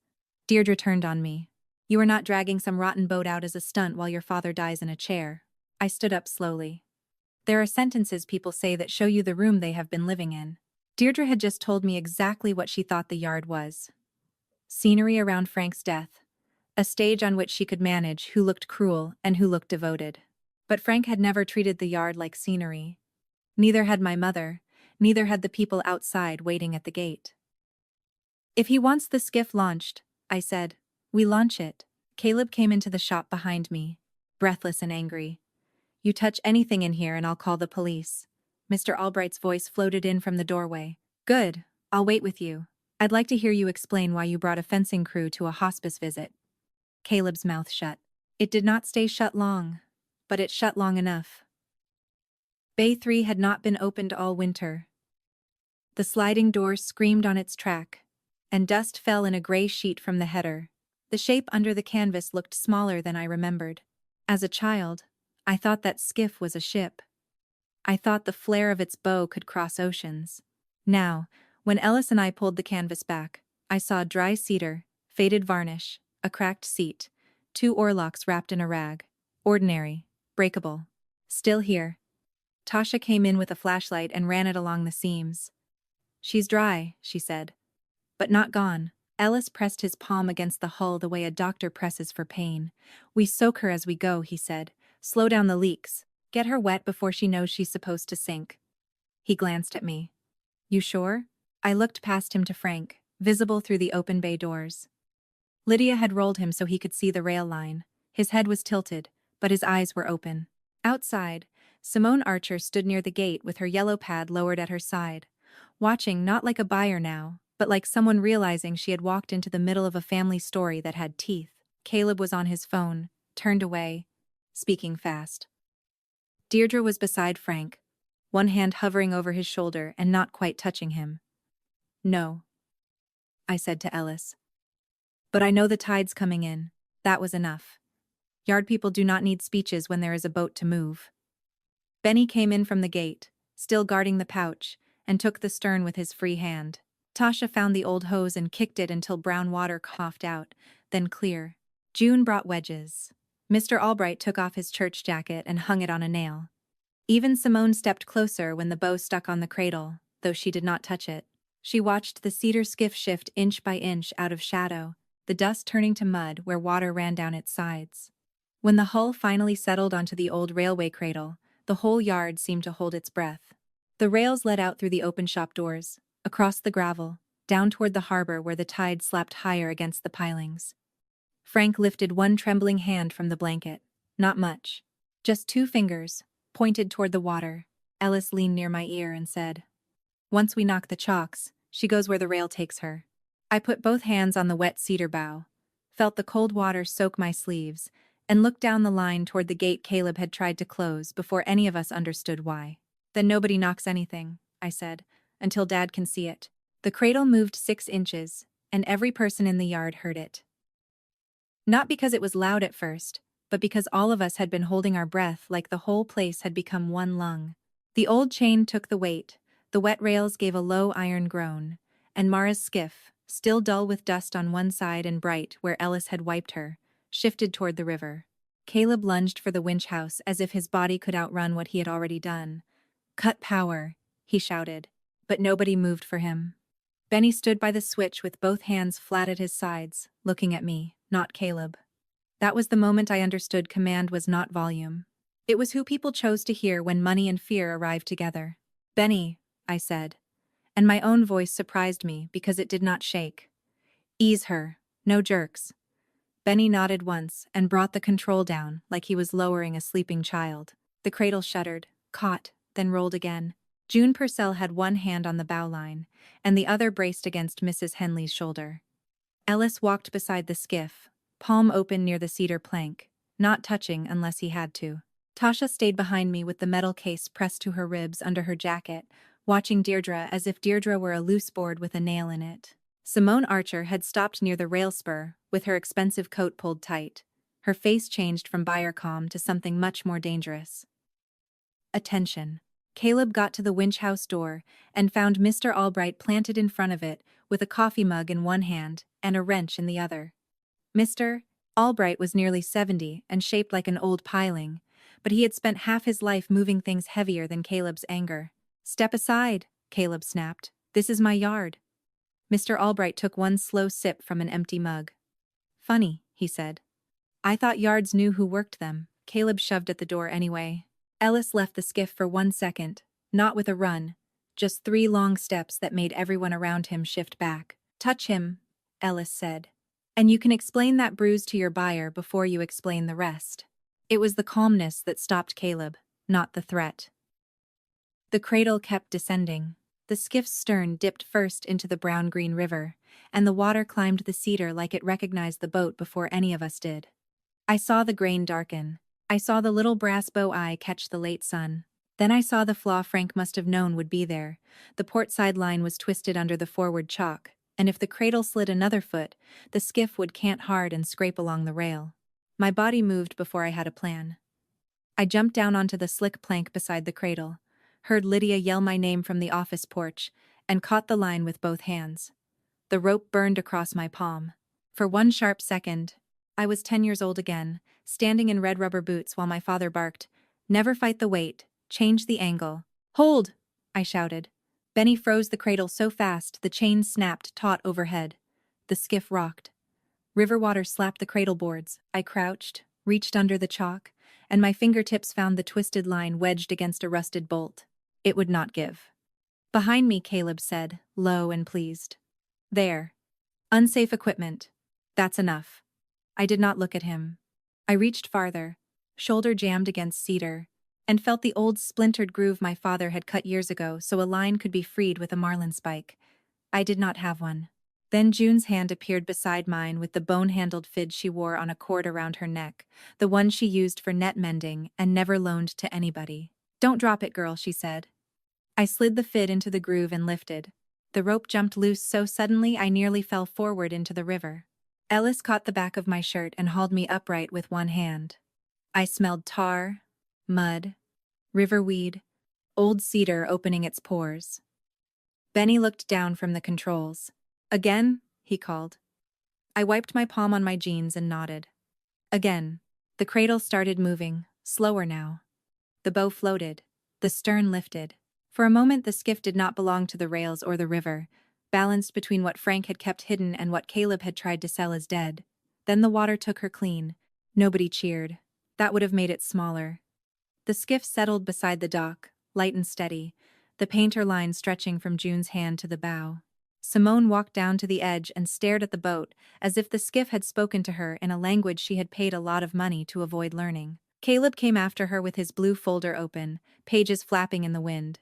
Deirdre turned on me. "You are not dragging some rotten boat out as a stunt while your father dies in a chair." I stood up slowly. "There are sentences people say that show you the room they have been living in." Deirdre had just told me exactly what she thought the yard was. Scenery around Frank's death. A stage on which she could manage who looked cruel and who looked devoted. But Frank had never treated the yard like scenery. Neither had my mother, neither had the people outside waiting at the gate. "If he wants the skiff launched," I said, "we launch it." Caleb came into the shop behind me, breathless and angry. "You touch anything in here and I'll call the police." Mr. Albright's voice floated in from the doorway. "Good, I'll wait with you. I'd like to hear you explain why you brought a fencing crew to a hospice visit." Caleb's mouth shut. It did not stay shut long, but it shut long enough. Bay 3 had not been opened all winter. The sliding door screamed on its track, and dust fell in a gray sheet from the header. The shape under the canvas looked smaller than I remembered. As a child, I thought that skiff was a ship. I thought the flare of its bow could cross oceans. Now, when Ellis and I pulled the canvas back, I saw dry cedar, faded varnish, a cracked seat, 2 oarlocks wrapped in a rag. Ordinary, breakable. Still here. Tasha came in with a flashlight and ran it along the seams. "She's dry," she said. "But not gone." Ellis pressed his palm against the hull the way a doctor presses for pain. "We soak her as we go," he said. "Slow down the leaks. Get her wet before she knows she's supposed to sink." He glanced at me. "You sure?" I looked past him to Frank, visible through the open bay doors. Lydia had rolled him so he could see the rail line. His head was tilted, but his eyes were open. Outside, Simone Archer stood near the gate with her yellow pad lowered at her side, watching not like a buyer now, but like someone realizing she had walked into the middle of a family story that had teeth. Caleb was on his phone, turned away, speaking fast. Deirdre was beside Frank, one hand hovering over his shoulder and not quite touching him. "No," I said to Ellis. "But I know the tide's coming in." That was enough. Yard people do not need speeches when there is a boat to move. Benny came in from the gate, still guarding the pouch, and took the stern with his free hand. Tasha found the old hose and kicked it until brown water coughed out, then clear. June brought wedges. Mr. Albright took off his church jacket and hung it on a nail. Even Simone stepped closer when the bow stuck on the cradle, though she did not touch it. She watched the cedar skiff shift inch by inch out of shadow, the dust turning to mud where water ran down its sides. When the hull finally settled onto the old railway cradle, the whole yard seemed to hold its breath. The rails led out through the open shop doors, across the gravel, down toward the harbor where the tide slapped higher against the pilings. Frank lifted one trembling hand from the blanket. Not much. Just 2 fingers, pointed toward the water. Ellis leaned near my ear and said, "Once we knock the chocks, she goes where the rail takes her." I put both hands on the wet cedar bow, felt the cold water soak my sleeves, and looked down the line toward the gate Caleb had tried to close before any of us understood why. "Then nobody knocks anything," I said, "until Dad can see it." The cradle moved 6 inches, and every person in the yard heard it. Not because it was loud at first, but because all of us had been holding our breath like the whole place had become one lung. The old chain took the weight, the wet rails gave a low iron groan, and Mara's skiff, still dull with dust on one side and bright where Ellis had wiped her, shifted toward the river. Caleb lunged for the winch house as if his body could outrun what he had already done. "Cut power," he shouted, but nobody moved for him. Benny stood by the switch with both hands flat at his sides, looking at me, not Caleb. That was the moment I understood command was not volume. It was who people chose to hear when money and fear arrived together. "Benny," I said, and my own voice surprised me because it did not shake. "Ease her. No jerks." Benny nodded once and brought the control down like he was lowering a sleeping child. The cradle shuddered, caught, then rolled again. June Purcell had one hand on the bow line, and the other braced against Mrs. Henley's shoulder. Ellis walked beside the skiff, palm open near the cedar plank, not touching unless he had to. Tasha stayed behind me with the metal case pressed to her ribs under her jacket, watching Deirdre as if Deirdre were a loose board with a nail in it. Simone Archer had stopped near the rail spur, with her expensive coat pulled tight. Her face changed from buyer calm to something much more dangerous. Attention. Caleb got to the winch house door and found Mr. Albright planted in front of it, with a coffee mug in one hand and a wrench in the other. Mr. Albright was nearly 70 and shaped like an old piling, but he had spent half his life moving things heavier than Caleb's anger. "Step aside," Caleb snapped. "This is my yard." Mr. Albright took one slow sip from an empty mug. "Funny," he said. "I thought yards knew who worked them." Caleb shoved at the door anyway. Ellis left the skiff for 1 second, not with a run, just 3 long steps that made everyone around him shift back. "Touch him," Ellis said. "And you can explain that bruise to your buyer before you explain the rest." It was the calmness that stopped Caleb, not the threat. The cradle kept descending. The skiff's stern dipped first into the brown-green river, and the water climbed the cedar like it recognized the boat before any of us did. I saw the grain darken. I saw the little brass bow eye catch the late sun. Then I saw the flaw Frank must have known would be there. The port side line was twisted under the forward chock, and if the cradle slid another foot, the skiff would cant hard and scrape along the rail. My body moved before I had a plan. I jumped down onto the slick plank beside the cradle, heard Lydia yell my name from the office porch, and caught the line with both hands. The rope burned across my palm. For 1 sharp second, I was 10 years old again, standing in red rubber boots while my father barked, "Never fight the weight, change the angle." "Hold!" I shouted. Benny froze the cradle so fast the chain snapped taut overhead. The skiff rocked. River water slapped the cradle boards. I crouched, reached under the chalk, and my fingertips found the twisted line wedged against a rusted bolt. It would not give. Behind me, Caleb said, low and pleased. "There. Unsafe equipment. That's enough." I did not look at him. I reached farther, shoulder jammed against cedar, and felt the old splintered groove my father had cut years ago so a line could be freed with a marlin spike. I did not have one. Then June's hand appeared beside mine with the bone-handled fid she wore on a cord around her neck, the one she used for net mending and never loaned to anybody. "Don't drop it, girl," she said. I slid the fid into the groove and lifted. The rope jumped loose so suddenly I nearly fell forward into the river. Ellis caught the back of my shirt and hauled me upright with one hand. I smelled tar, mud, riverweed, old cedar opening its pores. Benny looked down from the controls. "Again?" he called. I wiped my palm on my jeans and nodded. Again. The cradle started moving, slower now. The bow floated. The stern lifted. For a moment the skiff did not belong to the rails or the river, balanced between what Frank had kept hidden and what Caleb had tried to sell as dead. Then the water took her clean. Nobody cheered. That would have made it smaller. The skiff settled beside the dock, light and steady, the painter line stretching from June's hand to the bow. Simone walked down to the edge and stared at the boat, as if the skiff had spoken to her in a language she had paid a lot of money to avoid learning. Caleb came after her with his blue folder open, pages flapping in the wind.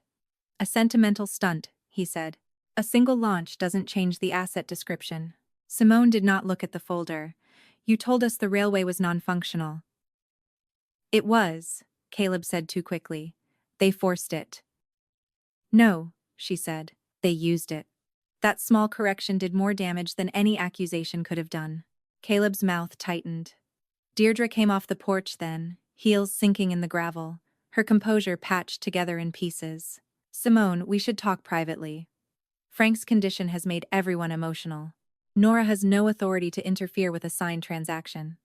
"A sentimental stunt," he said. "A single launch doesn't change the asset description." Simone did not look at the folder. "You told us the railway was non-functional." "It was," Caleb said too quickly. "They forced it." "No," she said. "They used it." That small correction did more damage than any accusation could have done. Caleb's mouth tightened. Deirdre came off the porch then, heels sinking in the gravel, her composure patched together in pieces. "Simone, we should talk privately. Frank's condition has made everyone emotional. Nora has no authority to interfere with a signed transaction."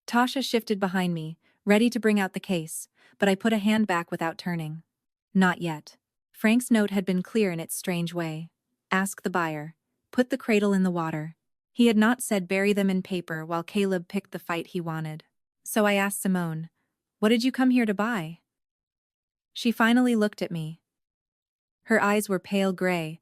Tasha shifted behind me, ready to bring out the case, but I put a hand back without turning. "Not yet." Frank's note had been clear in its strange way. Ask the buyer. Put the cradle in the water. He had not said bury them in paper while Caleb picked the fight he wanted. So I asked Simone, "What did you come here to buy?" She finally looked at me. Her eyes were pale gray,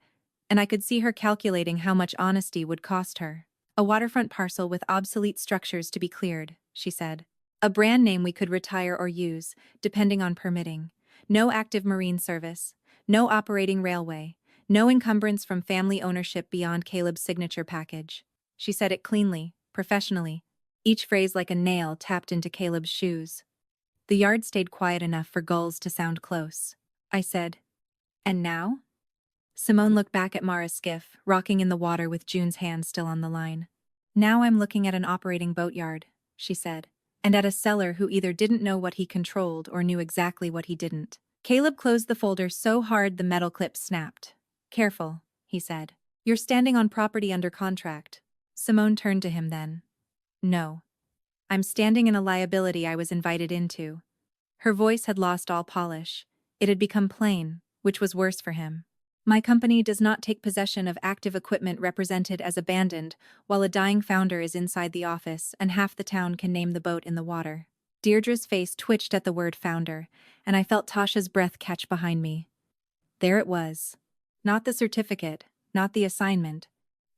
and I could see her calculating how much honesty would cost her. "A waterfront parcel with obsolete structures to be cleared," she said. "A brand name we could retire or use, depending on permitting. No active marine service. No operating railway. No encumbrance from family ownership beyond Caleb's signature package." She said it cleanly, professionally, each phrase like a nail tapped into Caleb's shoes. The yard stayed quiet enough for gulls to sound close. I said, "And now?" Simone looked back at Mara's skiff, rocking in the water with June's hand still on the line. "Now I'm looking at an operating boatyard," she said, "and at a seller who either didn't know what he controlled or knew exactly what he didn't." Caleb closed the folder so hard the metal clip snapped. "Careful," he said. "You're standing on property under contract." Simone turned to him then. "No. I'm standing in a liability I was invited into." Her voice had lost all polish. It had become plain, which was worse for him. "My company does not take possession of active equipment represented as abandoned while a dying founder is inside the office and half the town can name the boat in the water." Deirdre's face twitched at the word founder, and I felt Tasha's breath catch behind me. There it was. Not the certificate, not the assignment,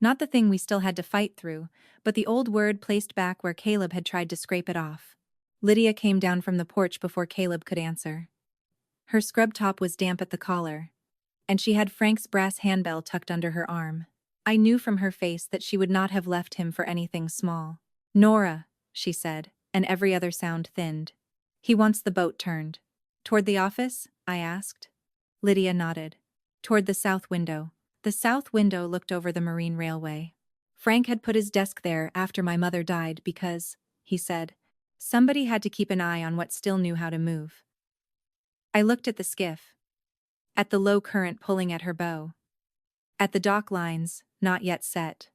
not the thing we still had to fight through, but the old word placed back where Caleb had tried to scrape it off. Lydia came down from the porch before Caleb could answer. Her scrub top was damp at the collar, and she had Frank's brass handbell tucked under her arm. I knew from her face that she would not have left him for anything small. "Nora," she said, and every other sound thinned. "He wants the boat turned." "Toward the office?" I asked. Lydia nodded. "Toward the south window." The south window looked over the marine railway. "Frank had put his desk there after my mother died because," he said, "somebody had to keep an eye on what still knew how to move." I looked at the skiff. At the low current pulling at her bow. At the dock lines, not yet set.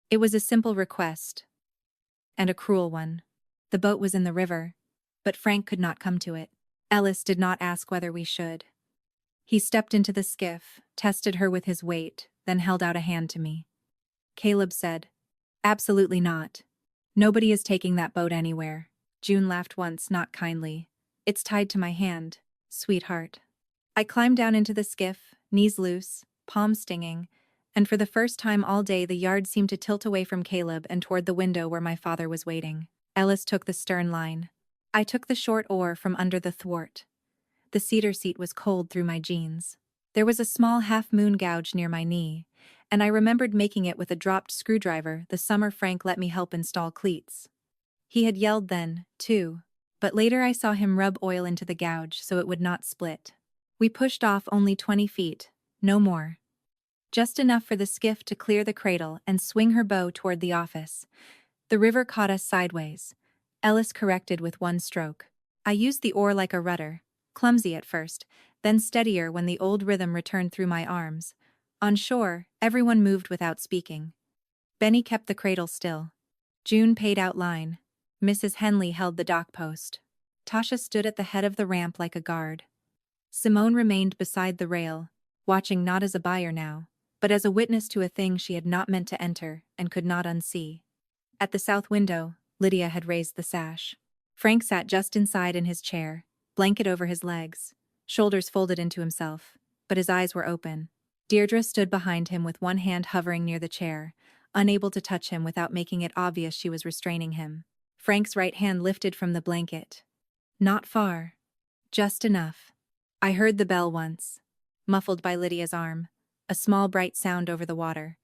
It was a simple request. And a cruel one. The boat was in the river, but Frank could not come to it. Ellis did not ask whether we should. He stepped into the skiff, tested her with his weight, then held out a hand to me. Caleb said, "Absolutely not. Nobody is taking that boat anywhere." June laughed once, not kindly. "It's tied to my hand, sweetheart." I climbed down into the skiff, knees loose, palms stinging, and for the first time all day the yard seemed to tilt away from Caleb and toward the window where my father was waiting. Ellis took the stern line. I took the short oar from under the thwart. The cedar seat was cold through my jeans. There was a small half-moon gouge near my knee, and I remembered making it with a dropped screwdriver the summer Frank let me help install cleats. He had yelled then, too, but later I saw him rub oil into the gouge so it would not split. We pushed off only 20 feet, no more. Just enough for the skiff to clear the cradle and swing her bow toward the office. The river caught us sideways. Ellis corrected with one stroke. I used the oar like a rudder, clumsy at first, then steadier when the old rhythm returned through my arms. On shore, everyone moved without speaking. Benny kept the cradle still. June paid out line. Mrs. Henley held the dock post. Tasha stood at the head of the ramp like a guard. Simone remained beside the rail, watching not as a buyer now, but as a witness to a thing she had not meant to enter and could not unsee. At the south window, Lydia had raised the sash. Frank sat just inside in his chair, blanket over his legs, shoulders folded into himself, but his eyes were open. Deirdre stood behind him with one hand hovering near the chair, unable to touch him without making it obvious she was restraining him. Frank's right hand lifted from the blanket. Not far. Just enough. I heard the bell once, muffled by Lydia's arm, a small bright sound over the water.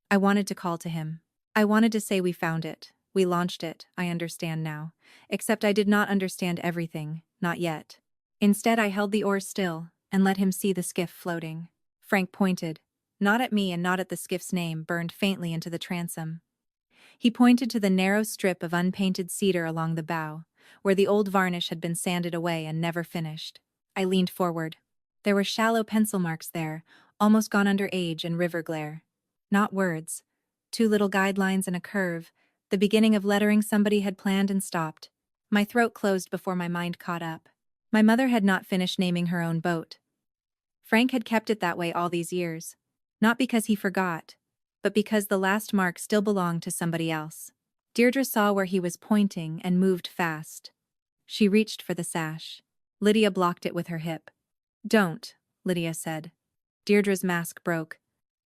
I wanted to call to him. I wanted to say we found it, we launched it, I understand now. Except I did not understand everything, not yet. Instead I held the oars still, and let him see the skiff floating. Frank pointed, not at me and not at the skiff's name burned faintly into the transom. He pointed to the narrow strip of unpainted cedar along the bow, where the old varnish had been sanded away and never finished. I leaned forward. There were shallow pencil marks there, almost gone under age and river glare. Not words. 2 little guidelines and a curve, the beginning of lettering somebody had planned and stopped. My throat closed before my mind caught up. My mother had not finished naming her own boat. Frank had kept it that way all these years. Not because he forgot, but because the last mark still belonged to somebody else. Deirdre saw where he was pointing and moved fast. She reached for the sash. Lydia blocked it with her hip. "Don't," Lydia said. Deirdre's mask broke.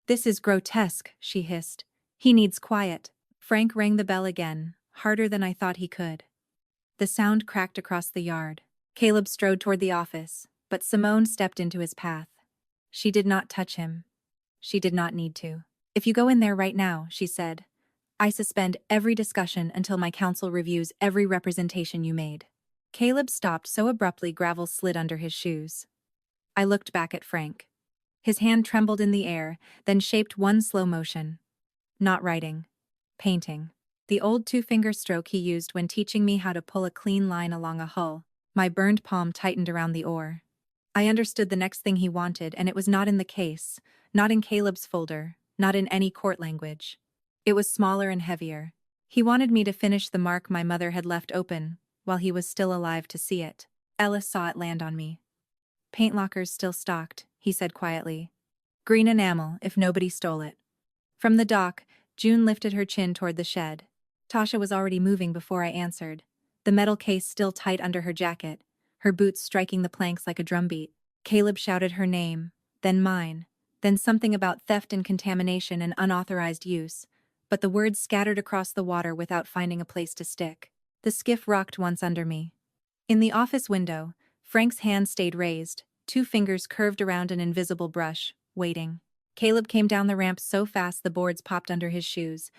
"This is grotesque," she hissed. "He needs quiet." Frank rang the bell again, harder than I thought he could. The sound cracked across the yard. Caleb strode toward the office, but Simone stepped into his path. She did not touch him. She did not need to. "If you go in there right now," she said, "I suspend every discussion until my counsel reviews every representation you made." Caleb stopped so abruptly gravel slid under his shoes. I looked back at Frank. His hand trembled in the air, then shaped one slow motion. Not writing. Painting. The old two-finger stroke he used when teaching me how to pull a clean line along a hull. My burned palm tightened around the oar. I understood the next thing he wanted, and it was not in the case, not in Caleb's folder, not in any court language. It was smaller and heavier. He wanted me to finish the mark my mother had left open, while he was still alive to see it. Ellis saw it land on me. "Paint lockers still stocked," he said quietly. "Green enamel, if nobody stole it." From the dock, June lifted her chin toward the shed. Tasha was already moving before I answered, the metal case still tight under her jacket, her boots striking the planks like a drumbeat. Caleb shouted her name, then mine, then something about theft and contamination and unauthorized use, but the words scattered across the water without finding a place to stick. The skiff rocked once under me. In the office window, Frank's hand stayed raised, two fingers curved around an invisible brush, waiting. Caleb came down the ramp so fast the boards popped under his shoes,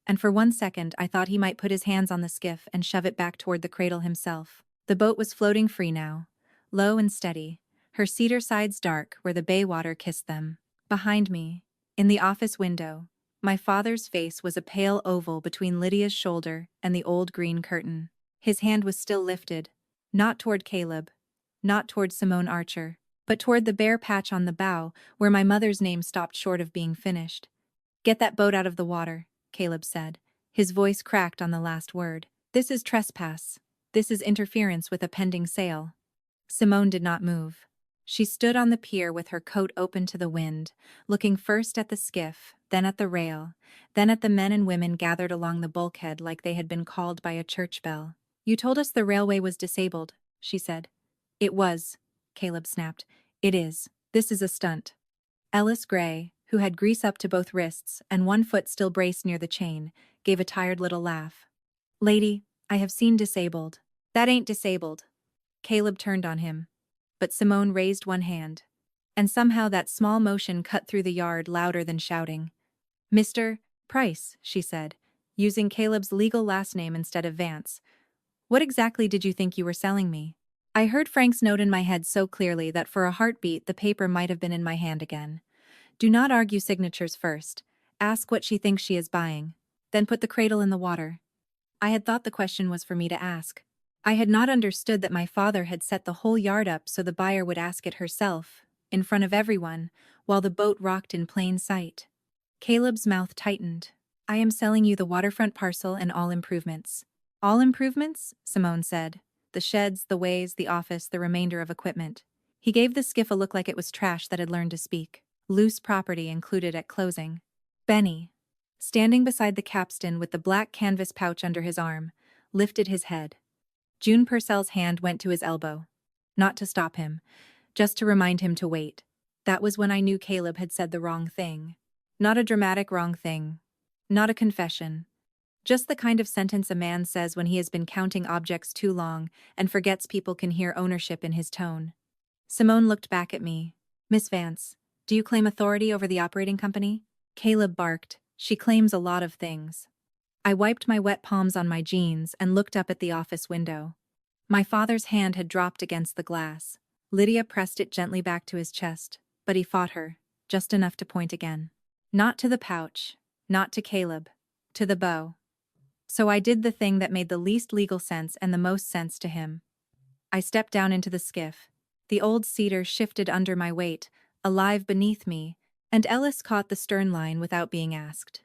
and for 1 second I thought he might put his hands on the skiff and shove it back toward the cradle himself. The boat was floating free now, low and steady, her cedar sides dark where the bay water kissed them. Behind me, in the office window, my father's face was a pale oval between Lydia's shoulder and the old green curtain. His hand was still lifted, not toward Caleb, not toward Simone Archer, but toward the bare patch on the bow where my mother's name stopped short of being finished. "Get that boat out of the water," Caleb said. His voice cracked on the last word. "This is trespass. This is interference with a pending sale." Simone did not move. She stood on the pier with her coat open to the wind, looking first at the skiff, then at the rail, then at the men and women gathered along the bulkhead like they had been called by a church bell. "You told us the railway was disabled," she said. "It was," Caleb snapped. "It is. This is a stunt." Ellis Gray, who had grease up to both wrists and one foot still braced near the chain, gave a tired little laugh. "Lady, I have seen disabled. That ain't disabled." Caleb turned on him. But Simone raised one hand. And somehow that small motion cut through the yard louder than shouting. "Mr. Price," she said, using Caleb's legal last name instead of Vance. "What exactly did you think you were selling me?" I heard Frank's note in my head so clearly that for a heartbeat the paper might have been in my hand again. "Do not argue signatures first. Ask what she thinks she is buying. Then put the cradle in the water." I had thought the question was for me to ask. I had not understood that my father had set the whole yard up so the buyer would ask it herself, in front of everyone, while the boat rocked in plain sight. Caleb's mouth tightened. "I am selling you the waterfront parcel and all improvements." "All improvements?" Simone said. "The sheds, the ways, the office, the remainder of equipment." He gave the skiff a look like it was trash that had learned to speak. "Loose property included at closing." Benny, standing beside the capstan with the black canvas pouch under his arm, lifted his head. June Purcell's hand went to his elbow. Not to stop him, just to remind him to wait. That was when I knew Caleb had said the wrong thing. Not a dramatic wrong thing. Not a confession. Just the kind of sentence a man says when he has been counting objects too long and forgets people can hear ownership in his tone. Simone looked back at me. "Miss Vance, do you claim authority over the operating company?" Caleb barked. "She claims a lot of things." I wiped my wet palms on my jeans and looked up at the office window. My father's hand had dropped against the glass. Lydia pressed it gently back to his chest, but he fought her, just enough to point again. Not to the pouch, not to Caleb, to the bow. So I did the thing that made the least legal sense and the most sense to him. I stepped down into the skiff. The old cedar shifted under my weight, alive beneath me, and Ellis caught the stern line without being asked.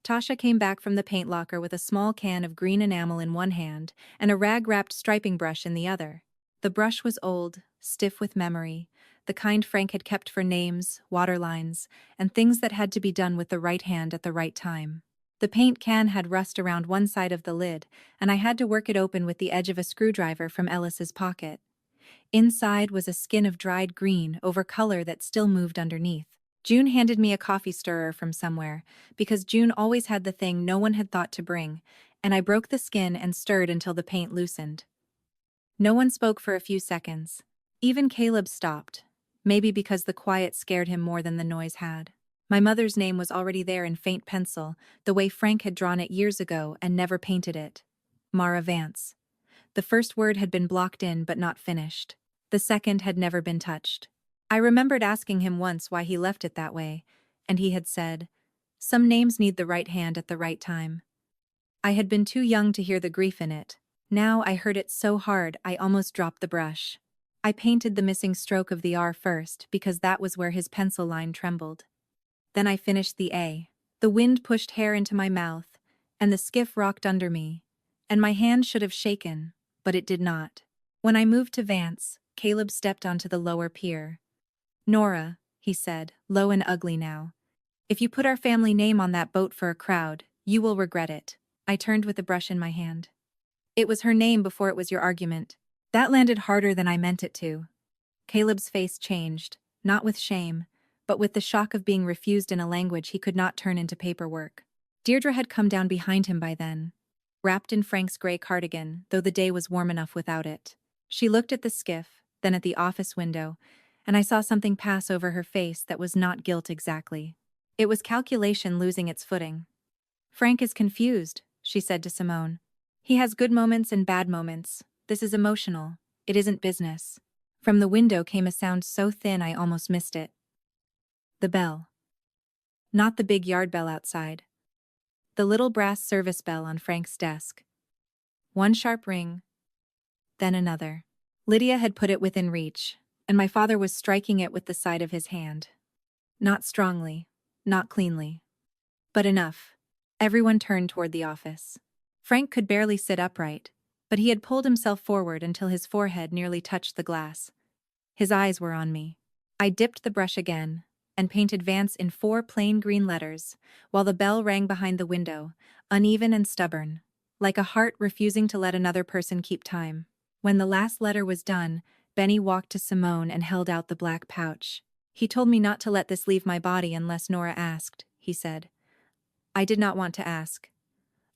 Tasha came back from the paint locker with a small can of green enamel in one hand and a rag-wrapped striping brush in the other. The brush was old, stiff with memory, the kind Frank had kept for names, water lines, and things that had to be done with the right hand at the right time. The paint can had rust around one side of the lid, and I had to work it open with the edge of a screwdriver from Ellis's pocket. Inside was a skin of dried green over color that still moved underneath. June handed me a coffee stirrer from somewhere, because June always had the thing no one had thought to bring, and I broke the skin and stirred until the paint loosened. No one spoke for a few seconds. Even Caleb stopped, maybe because the quiet scared him more than the noise had. My mother's name was already there in faint pencil, the way Frank had drawn it years ago and never painted it. Nora Vance. The first word had been blocked in but not finished. The second had never been touched. I remembered asking him once why he left it that way, and he had said, "Some names need the right hand at the right time." I had been too young to hear the grief in it. Now I heard it so hard I almost dropped the brush. I painted the missing stroke of the R first because that was where his pencil line trembled. Then I finished the A. The wind pushed hair into my mouth, and the skiff rocked under me, and my hand should have shaken, but it did not. When I moved to Vance, Caleb stepped onto the lower pier. "Nora," he said, low and ugly now, "if you put our family name on that boat for a crowd, you will regret it." I turned with the brush in my hand. "It was her name before it was your argument." That landed harder than I meant it to. Caleb's face changed, not with shame, but with the shock of being refused in a language he could not turn into paperwork. Deirdre had come down behind him by then, wrapped in Frank's gray cardigan, though the day was warm enough without it. She looked at the skiff, then at the office window, and I saw something pass over her face that was not guilt exactly. It was calculation losing its footing. "Frank is confused," she said to Simone. "He has good moments and bad moments. This is emotional. It isn't business." From the window came a sound so thin I almost missed it. The bell. Not the big yard bell outside. The little brass service bell on Frank's desk. One sharp ring, then another. Lydia had put it within reach, and my father was striking it with the side of his hand. Not strongly, not cleanly, but enough. Everyone turned toward the office. Frank could barely sit upright, but he had pulled himself forward until his forehead nearly touched the glass. His eyes were on me. I dipped the brush again, and painted Vance in 4 plain green letters, while the bell rang behind the window, uneven and stubborn, like a heart refusing to let another person keep time. When the last letter was done, Benny walked to Simone and held out the black pouch. "He told me not to let this leave my body unless Nora asked," he said. I did not want to ask.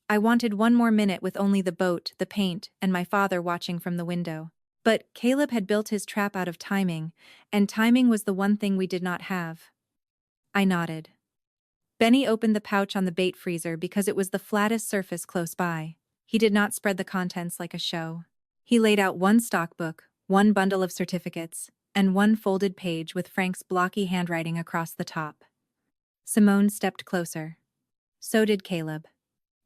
I wanted one more minute with only the boat, the paint, and my father watching from the window. But Caleb had built his trap out of timing, and timing was the one thing we did not have. I nodded. Benny opened the pouch on the bait freezer because it was the flattest surface close by. He did not spread the contents like a show. He laid out 1 stockbook, 1 bundle of certificates, and 1 folded page with Frank's blocky handwriting across the top. Simone stepped closer. So did Caleb.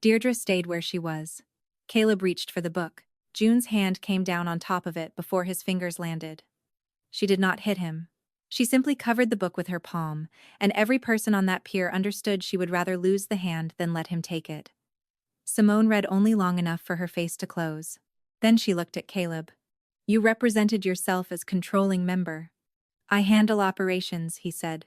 Deirdre stayed where she was. Caleb reached for the book. June's hand came down on top of it before his fingers landed. She did not hit him. She simply covered the book with her palm, and every person on that pier understood she would rather lose the hand than let him take it. Simone read only long enough for her face to close. Then she looked at Caleb. "You represented yourself as controlling member." "I handle operations," he said.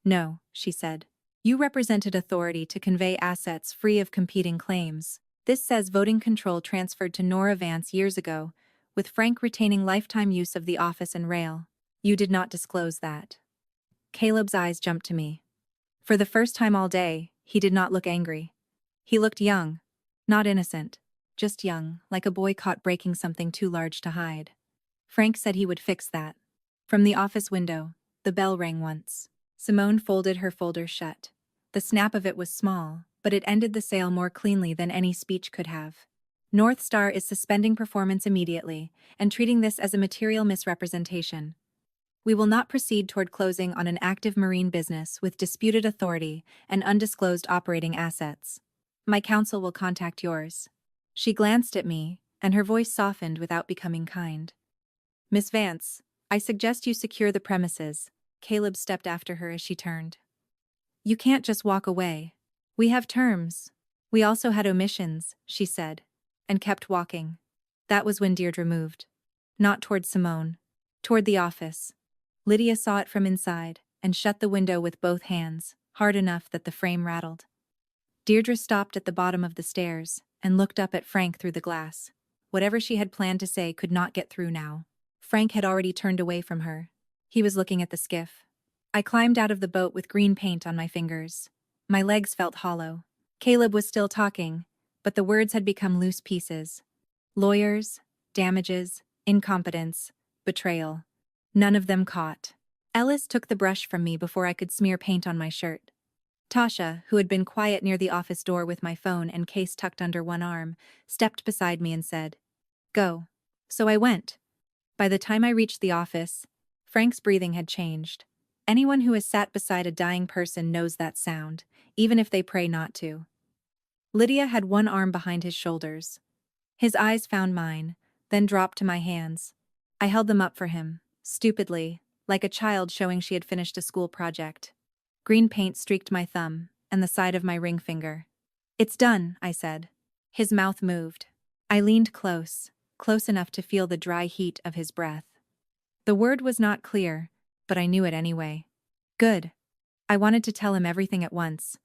"No," she said. "You represented authority to convey assets free of competing claims. This says voting control transferred to Nora Vance years ago, with Frank retaining lifetime use of the office and rail. You did not disclose that." Caleb's eyes jumped to me. For the first time all day, he did not look angry. He looked young. Not innocent. Just young, like a boy caught breaking something too large to hide. Frank said he would fix that. From the office window, the bell rang once. Simone folded her folder shut. The snap of it was small, but it ended the sale more cleanly than any speech could have. "North Star is suspending performance immediately and treating this as a material misrepresentation. We will not proceed toward closing on an active marine business with disputed authority and undisclosed operating assets. My counsel will contact yours." She glanced at me, and her voice softened without becoming kind. "Miss Vance, I suggest you secure the premises." Caleb stepped after her as she turned. "You can't just walk away. We have terms." "We also had omissions," she said, and kept walking. That was when Deirdre moved. Not toward Simone. Toward the office. Lydia saw it from inside and shut the window with both hands, hard enough that the frame rattled. Deirdre stopped at the bottom of the stairs and looked up at Frank through the glass. Whatever she had planned to say could not get through now. Frank had already turned away from her. He was looking at the skiff. I climbed out of the boat with green paint on my fingers. My legs felt hollow. Caleb was still talking, but the words had become loose pieces. Lawyers, damages, incompetence, betrayal. None of them caught. Ellis took the brush from me before I could smear paint on my shirt. Tasha, who had been quiet near the office door with my phone and case tucked under one arm, stepped beside me and said, "Go." So I went. By the time I reached the office, Frank's breathing had changed. Anyone who has sat beside a dying person knows that sound, even if they pray not to. Lydia had one arm behind his shoulders. His eyes found mine, then dropped to my hands. I held them up for him, stupidly, like a child showing she had finished a school project. Green paint streaked my thumb and the side of my ring finger. "It's done," I said. His mouth moved. I leaned close enough to feel the dry heat of his breath. The word was not clear, but I knew it anyway. Good. I wanted to tell him everything at once.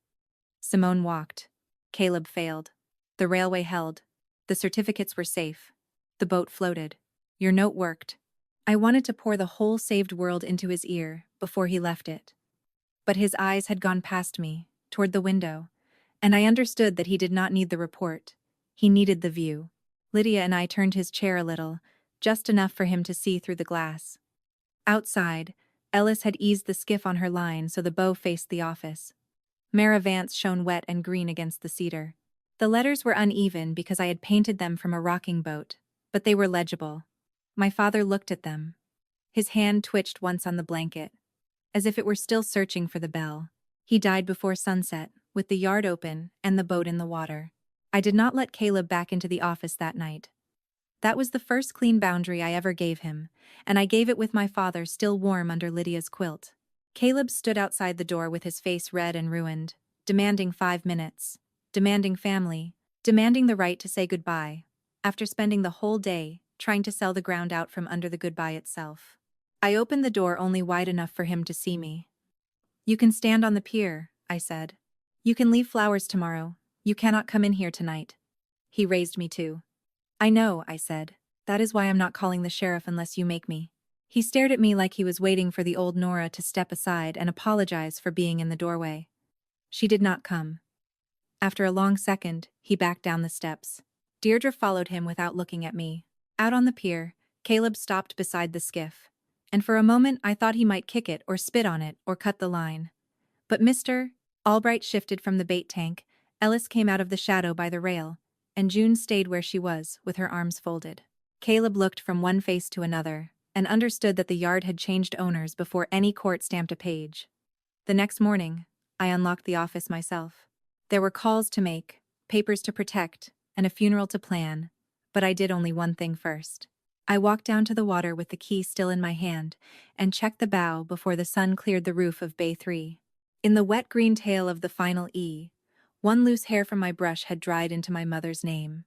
Simone walked. Caleb failed. The railway held. The certificates were safe. The boat floated. Your note worked. I wanted to pour the whole saved world into his ear before he left it. But his eyes had gone past me, toward the window, and I understood that he did not need the report. He needed the view. Lydia and I turned his chair a little, just enough for him to see through the glass. Outside, Ellis had eased the skiff on her line so the bow faced the office. Nora Vance shone wet and green against the cedar. The letters were uneven because I had painted them from a rocking boat, but they were legible. My father looked at them. His hand twitched once on the blanket, as if it were still searching for the bell. He died before sunset, with the yard open and the boat in the water. I did not let Caleb back into the office that night. That was the first clean boundary I ever gave him, and I gave it with my father still warm under Lydia's quilt. Caleb stood outside the door with his face red and ruined, demanding 5 minutes, demanding family, demanding the right to say goodbye, after spending the whole day trying to sell the ground out from under the goodbye itself. I opened the door only wide enough for him to see me. "You can stand on the pier," I said. "You can leave flowers tomorrow. You cannot come in here tonight." He raised me too. "I know," I said. "That is why I'm not calling the sheriff unless you make me." He stared at me like he was waiting for the old Nora to step aside and apologize for being in the doorway. She did not come. After a long second, he backed down the steps. Deirdre followed him without looking at me. Out on the pier, Caleb stopped beside the skiff, and for a moment I thought he might kick it or spit on it or cut the line. But Mr. Albright shifted from the bait tank, Ellis came out of the shadow by the rail, and June stayed where she was, with her arms folded. Caleb looked from one face to another, and understood that the yard had changed owners before any court stamped a page. The next morning, I unlocked the office myself. There were calls to make, papers to protect, and a funeral to plan, but I did only one thing first. I walked down to the water with the key still in my hand, and checked the bow before the sun cleared the roof of Bay 3. In the wet green tail of the final E, one loose hair from my brush had dried into my mother's name.